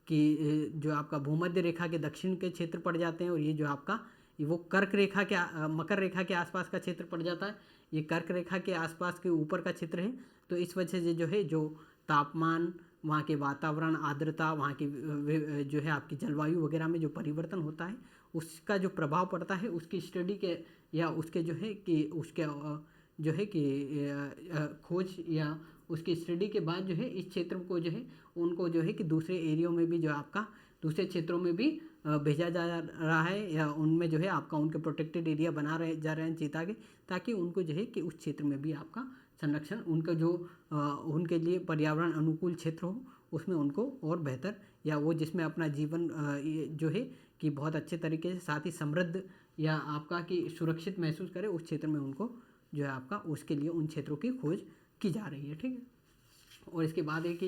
A: कि जो आपका भूमध्य रेखा के दक्षिण के क्षेत्र पड़ जाते हैं, और ये जो आपका वो कर्क रेखा के मकर रेखा के आसपास का क्षेत्र पड़ जाता है। ये कर्क रेखा के आसपास के ऊपर का क्षेत्र है। तो इस वजह से जो है जो तापमान, वहाँ के वातावरण, आर्द्रता, वहाँ की जो है आपकी जलवायु वगैरह में जो परिवर्तन होता है उसका जो प्रभाव पड़ता है उसकी स्टडी के या उसके जो है कि उसके जो है कि खोज या उसकी स्टडी के बाद जो है इस क्षेत्र को जो है उनको जो है कि दूसरे एरियो में भी जो आपका दूसरे क्षेत्रों में भी भेजा जा रहा है, या उनमें जो है आपका उनके प्रोटेक्टेड एरिया बना रहे जा रहे हैं चीता के, ताकि उनको जो है कि उस क्षेत्र में भी आपका संरक्षण उनका जो उनके लिए पर्यावरण अनुकूल क्षेत्र हो उसमें उनको और बेहतर या वो जिसमें अपना जीवन जो है कि बहुत अच्छे तरीके से साथ ही समृद्ध या आपका कि सुरक्षित महसूस करे, उस क्षेत्र में उनको जो है आपका उसके लिए उन क्षेत्रों की खोज की जा रही है। ठीक है। और इसके बाद है कि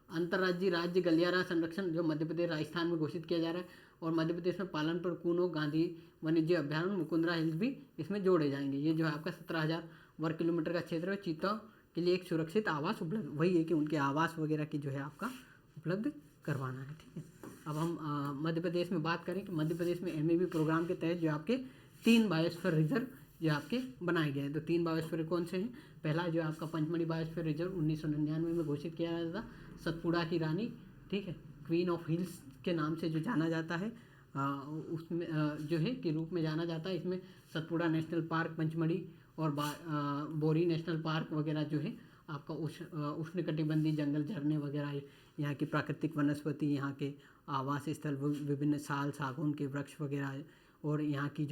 A: अंतर्राज्यीय राज्य गलियारा संरक्षण जो मध्य प्रदेश राजस्थान में घोषित किया जा रहा है, और मध्य प्रदेश में पालनपुर, कूनो, गांधी वन्यजीव अभ्यारण्य, मुकुंदरा हिल्स भी इसमें जोड़े जाएंगे। ये जो है आपका 17,000 वर्ग किलोमीटर का क्षेत्र है। चीता के लिए एक सुरक्षित आवास उपलब्ध, वही है कि उनके आवास वगैरह की जो है आपका उपलब्ध करवाना है। ठीक है। अब हम मध्य प्रदेश में बात करें कि मध्य प्रदेश में MAB प्रोग्राम के तहत जो आपके 3 बायोस्फीयर रिजर्व जो आपके बनाए गए हैं। तो 3 बायोस्फीयर कौन से हैं? पहला जो आपका पंचमढ़ी बायोस्फीयर रिजर्व 1999 में घोषित किया गया था, सतपुड़ा की रानी, ठीक है, क्वीन ऑफ हिल्स के नाम से जो जाना जाता है उसमें जो है के रूप में जाना जाता है। इसमें सतपुड़ा नेशनल पार्क, पंचमढ़ी और बोरी नेशनल पार्क वगैरह जो है आपका उष्णकटिबंधीय जंगल, झरने वगैरह, यहाँ की प्राकृतिक वनस्पति, यहाँ के आवास स्थल, विभिन्न साल सागौन के वृक्ष वगैरह, और यहाँ की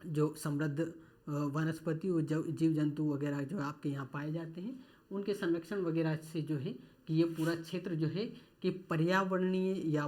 A: जो समृद्ध वनस्पति और जीव जंतु वगैरह जो आपके यहाँ पाए जाते हैं, उनके संरक्षण वगैरह से जो है कि ये पूरा क्षेत्र जो है कि पर्यावरणीय या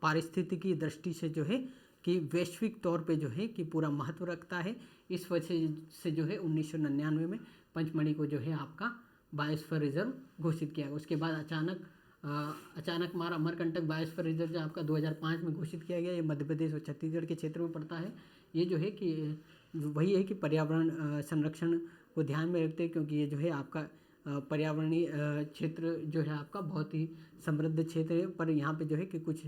A: पारिस्थितिकी दृष्टि से जो है कि वैश्विक तौर पे जो है कि पूरा महत्व रखता है। इस वजह से जो है 1999 में पंचमढ़ी को जो है आपका बायोस्फीयर रिजर्व घोषित किया। उसके बाद अचानक मारा अमरकंटक बायोस्फीयर रिजर्व जो आपका 2005 में घोषित किया गया। ये मध्य प्रदेश और छत्तीसगढ़ के क्षेत्र में पड़ता है। ये जो है कि वही है कि पर्यावरण संरक्षण को ध्यान में रखते हैं, क्योंकि ये जो है आपका पर्यावरणीय क्षेत्र जो है आपका बहुत ही समृद्ध क्षेत्र है, पर यहाँ पे जो है कि कुछ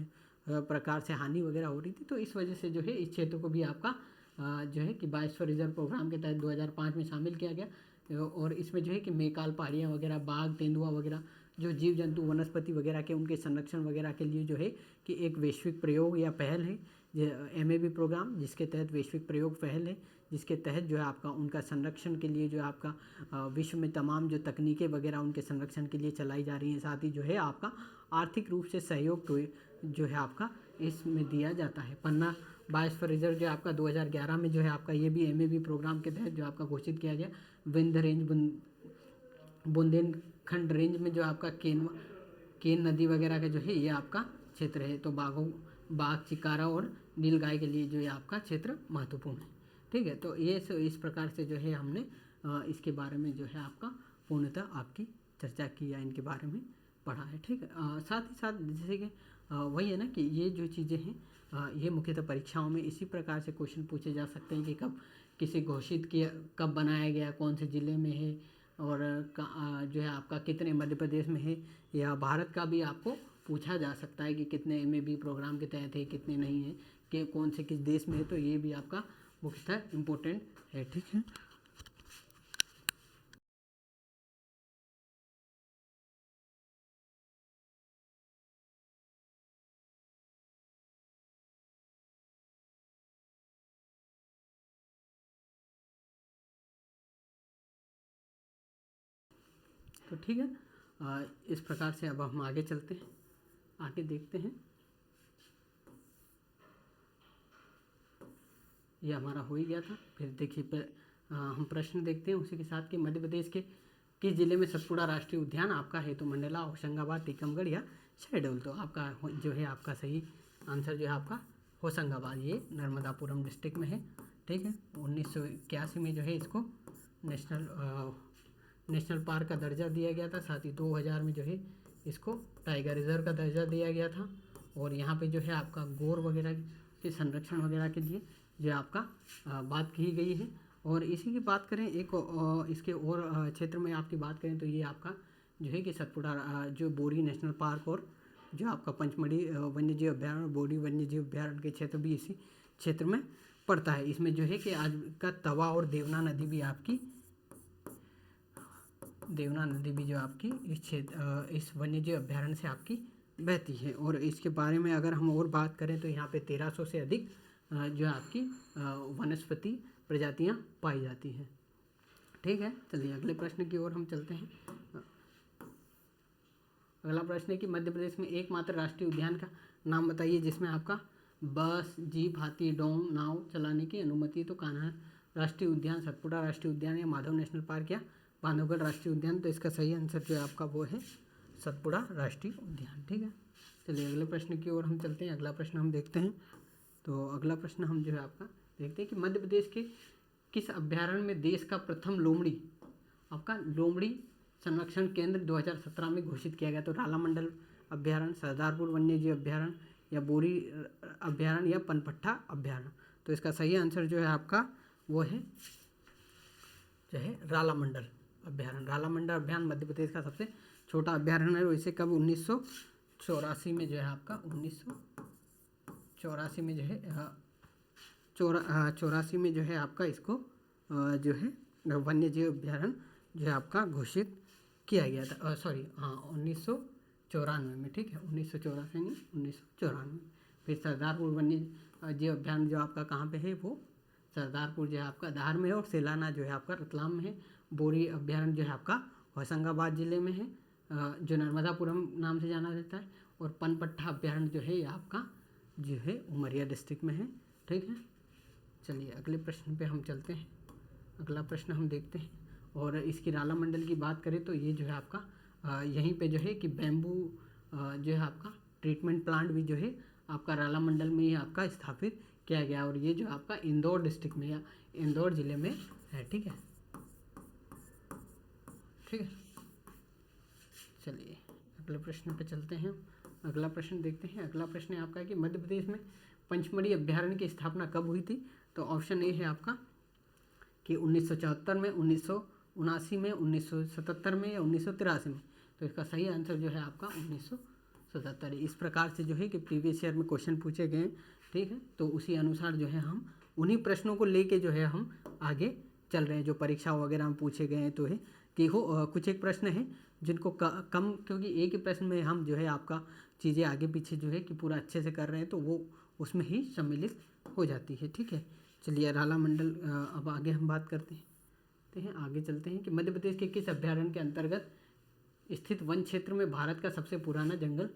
A: प्रकार से हानि वगैरह हो रही थी। तो इस वजह से जो है इस क्षेत्र को भी आपका जो है कि बायोस्फीयर रिजर्व प्रोग्राम के तहत 2005 में शामिल किया गया। और इसमें जो है कि मेकाल पहाड़ियाँ वगैरह, बाघ, तेंदुआ वगैरह जो जीव जंतु वनस्पति वगैरह के उनके संरक्षण वगैरह के लिए जो है कि एक वैश्विक प्रयोग या पहल है MAB प्रोग्राम, जिसके तहत वैश्विक प्रयोग पहल है, जिसके तहत जो है आपका उनका संरक्षण के लिए जो आपका विश्व में तमाम जो तकनीकें वगैरह उनके संरक्षण के लिए चलाई जा रही हैं। साथ ही जो है आपका आर्थिक रूप से सहयोग तो जो है आपका इसमें दिया जाता है। पन्ना बायोस्फीयर रिजर्व जो आपका 2011 में जो है आपका ये भी MAB प्रोग्राम के तहत जो आपका घोषित किया गया। विंध्य रेंज, बुंदेलखंड रेंज में जो आपका केन नदी वगैरह का जो है ये आपका क्षेत्र है। तो बाघों बाघ, चिकारा और नीलगाय के लिए जो है आपका क्षेत्र महत्वपूर्ण है। ठीक है, तो ये इस प्रकार से जो है हमने इसके बारे में जो है आपका पूर्णतः आपकी चर्चा की या इनके बारे में पढ़ा है। ठीक है, साथ ही साथ जैसे कि वही है ना कि ये जो चीज़ें हैं ये मुख्यतः परीक्षाओं में इसी प्रकार से क्वेश्चन पूछे जा सकते हैं कि कब किसी घोषित किया, कब बनाया गया, कौन से ज़िले में है, और जो है आपका कितने मध्य प्रदेश में है, या भारत का भी आपको पूछा जा सकता है कि कितने MAB प्रोग्राम के तहत है, कितने नहीं है, कि कौन से किस देश में है, तो ये भी आपका मुख्यतः इम्पोर्टेंट है। ठीक है, तो ठीक है, इस प्रकार से अब हम आगे चलते हैं, आगे देखते हैं। ये हमारा हो ही गया था। फिर देखिए हम प्रश्न देखते हैं उसी के साथ कि मध्य प्रदेश के किस जिले में सतपुड़ा राष्ट्रीय उद्यान आपका है, तो मंडला, होशंगाबाद, टीकमगढ़ या शहडोल। तो आपका जो है आपका सही आंसर जो है आपका होशंगाबाद, ये नर्मदापुरम डिस्ट्रिक्ट में है। ठीक है, 1981 में जो है इसको नेशनल पार्क का दर्जा दिया गया था। साथ ही 2000 में जो है इसको टाइगर रिजर्व का दर्जा दिया गया था। और यहाँ पे जो है आपका गौर वगैरह के संरक्षण वगैरह के लिए जो आपका बात की गई है। और इसी की बात करें एक इसके और क्षेत्र में आपकी बात करें तो ये आपका जो है कि सतपुड़ा जो बोरी नेशनल पार्क और जो आपका पंचमढ़ी वन्यजीव अभ्यारण्य, बोरी वन्यजीव अभ्यारण्य के क्षेत्र भी इसी क्षेत्र में पड़ता है। इसमें जो है कि आज का तवा और देवना नदी भी आपकी जो आपकी इस क्षेत्र इस वन्यजीव अभ्यारण्य से आपकी बहती है। और इसके बारे में अगर हम और बात करें तो यहाँ पे 1300 से अधिक जो आपकी वनस्पति प्रजातियाँ पाई जाती हैं। ठीक है, चलिए अगले प्रश्न की ओर हम चलते हैं। अगला प्रश्न है कि मध्य प्रदेश में एकमात्र राष्ट्रीय उद्यान का नाम बताइए जिसमें आपका बस, जीप, हाथी, डोंग, नाव चलाने की अनुमति। तो कान्हा राष्ट्रीय उद्यान, सतपुड़ा राष्ट्रीय उद्यान या माधव नेशनल पार्क या बांधवगढ़ राष्ट्रीय उद्यान। तो इसका सही आंसर जो है आपका वो है सतपुड़ा राष्ट्रीय उद्यान। ठीक है, चलिए अगले प्रश्न की ओर हम चलते हैं। अगला प्रश्न हम देखते हैं। तो अगला प्रश्न हम जो है आपका देखते हैं कि मध्य प्रदेश के किस अभ्यारण्य में देश का प्रथम लोमड़ी संरक्षण केंद्र 2017 में घोषित किया गया। तो रालामंडल अभ्यारण्य, सरदारपुर वन्यजीव अभ्यारण्य या बोरी अभ्यारण्य या पनपट्टा अभ्यारण्य। तो इसका सही आंसर जो है आपका वो है जो है रालामंडल अभ्यारण्य। रालामंडल अभ्यारण्य मध्य प्रदेश का सबसे छोटा अभ्यारण्य है और इसे कब 1984 में जो है आपका 1984 में जो है 84 में जो है आपका इसको जो है वन्यजीव अभ्यारण्य जो है आपका घोषित किया गया था। 1994 में। ठीक है, 1984 नहीं, 1994। फिर सरदारपुर वन्य जीव अभ्यारण्य जो आपका कहाँ पे है, वो सरदारपुर जो है आपका धार में है और सेलाना जो है आपका रतलाम में है। बोरी अभ्यारण्य जो है आपका होशंगाबाद जिले में है जो नर्मदापुरम नाम से जाना जाता है। और पनपट्टा अभ्यारण्य जो है ये आपका जो है उमरिया डिस्ट्रिक्ट में है। ठीक है, चलिए अगले प्रश्न पे हम चलते हैं। अगला प्रश्न हम देखते हैं और इसकी रालामंडल की बात करें तो ये जो है आपका यहीं पे जो है कि बैम्बू जो है आपका ट्रीटमेंट प्लांट भी जो है आपका रालामंडल में ही आपका स्थापित किया गया और ये जो आपका इंदौर डिस्ट्रिक्ट में या इंदौर ज़िले में है। ठीक है, ठीक है, चलिए अगले प्रश्न पे चलते हैं। अगला प्रश्न देखते हैं। अगला प्रश्न है आपका कि मध्य प्रदेश में पंचमढ़ी अभ्यारण्य की स्थापना कब हुई थी। तो ऑप्शन ए है आपका कि 1974 में, 1979 में, 1977 में या 1983 में। तो इसका सही आंसर जो है आपका 1977। इस प्रकार से जो है कि प्रीवियस ईयर में क्वेश्चन पूछे गए। ठीक है, तो उसी अनुसार जो है हम उन्हीं प्रश्नों को लेके जो है हम आगे चल रहे हैं जो परीक्षा वगैरह में पूछे गए हैं। तो है कि कुछ एक प्रश्न है जिनको कम, क्योंकि एक ही प्रश्न में हम जो है आपका चीज़ें आगे पीछे जो है कि पूरा अच्छे से कर रहे हैं तो वो उसमें ही सम्मिलित हो जाती है। ठीक है, चलिए रालामंडल अब आगे हम बात करते हैं। आगे चलते हैं कि मध्य प्रदेश के किस अभ्यारण्य के अंतर्गत स्थित वन क्षेत्र में भारत का सबसे पुराना जंगल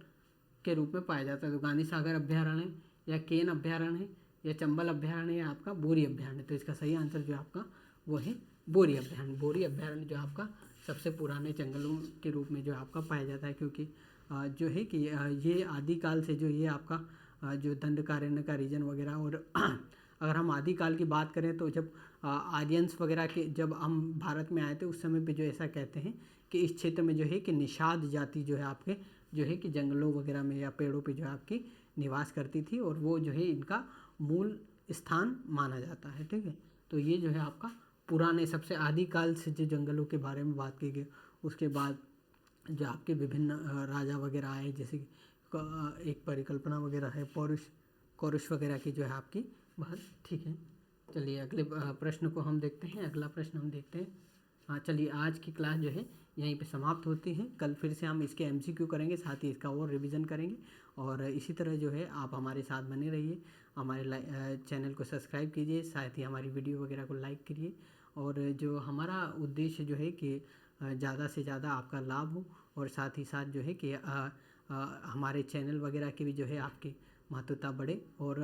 A: के रूप में पाया जाता है। तो गांधी सागर अभ्यारण्य या केन अभ्यारण्य या चंबल अभ्यारण्य या आपका बोरी अभ्यारण्य। तो इसका सही आंसर जो आपका वो है बोरी अभ्यारण्य। बोरी अभ्यारण्य जो आपका सबसे पुराने जंगलों के रूप में जो आपका पाया जाता है, क्योंकि जो है कि ये आदिकाल से जो ये आपका जो दंडकारण्य का रीजन वगैरह। और अगर हम आदिकाल की बात करें तो जब आर्यंस वगैरह के जब हम भारत में आए थे उस समय पे जो ऐसा कहते हैं कि इस क्षेत्र में जो है कि निषाद जाति जो है आपके जो है कि जंगलों वगैरह में या पेड़ों पे जो है आपकी निवास करती थी, और वो जो है इनका मूल स्थान माना जाता है। ठीक है, तो ये जो है आपका पुराने सबसे आदिकाल से जो जंगलों के बारे में बात की गई। उसके बाद जो आपके विभिन्न राजा वगैरह आए, जैसे कि एक परिकल्पना वगैरह है, पौरुष कौरुष वगैरह की जो है आपकी बात। ठीक है, चलिए अगले प्रश्न को हम देखते हैं। अगला प्रश्न हम देखते हैं। हाँ चलिए, आज की क्लास जो है यहीं पे समाप्त होती है। कल फिर से हम इसके एमसीक्यू करेंगे, साथ ही इसका और रिवीजन करेंगे। और इसी तरह जो है आप हमारे साथ बने रहिए, हमारे चैनल को सब्सक्राइब कीजिए, साथ ही हमारी वीडियो वगैरह को लाइक करिए। और जो हमारा उद्देश्य जो है कि ज़्यादा से ज़्यादा आपका लाभ हो, और साथ ही साथ जो है कि हमारे चैनल वगैरह की भी जो है आपकी महत्वता बढ़े। और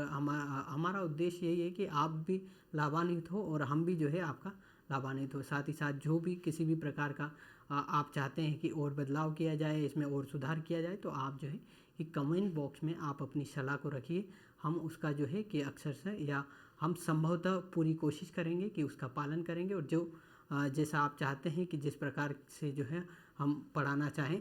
A: हमारा उद्देश्य यही है कि आप भी लाभान्वित हो और हम भी जो है आपका लाभान्वित हो। साथ ही साथ जो भी किसी भी प्रकार का आप चाहते हैं कि और बदलाव किया जाए, इसमें और सुधार किया जाए, तो आप जो है कि कमेंट बॉक्स में आप अपनी सलाह को रखिए। हम उसका जो है कि अक्सर से या हम संभवतः पूरी कोशिश करेंगे कि उसका पालन करेंगे, और जो जैसा आप चाहते हैं कि जिस प्रकार से जो है हम पढ़ाना चाहें,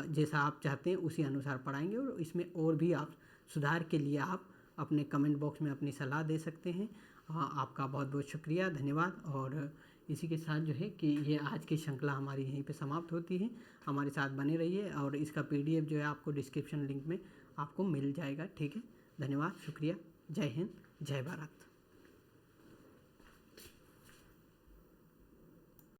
A: जैसा आप चाहते हैं उसी अनुसार पढ़ाएंगे। और इसमें और भी आप सुधार के लिए आप अपने कमेंट बॉक्स में अपनी सलाह दे सकते हैं। आपका बहुत बहुत शुक्रिया, धन्यवाद। और इसी के साथ जो है कि ये आज की श्रृंखला हमारी यहीं पे समाप्त होती है। हमारे साथ बने रहिए, और इसका पीडीएफ जो है आपको डिस्क्रिप्शन लिंक में आपको मिल जाएगा। ठीक है, धन्यवाद, शुक्रिया, जय हिंद, जय भारत।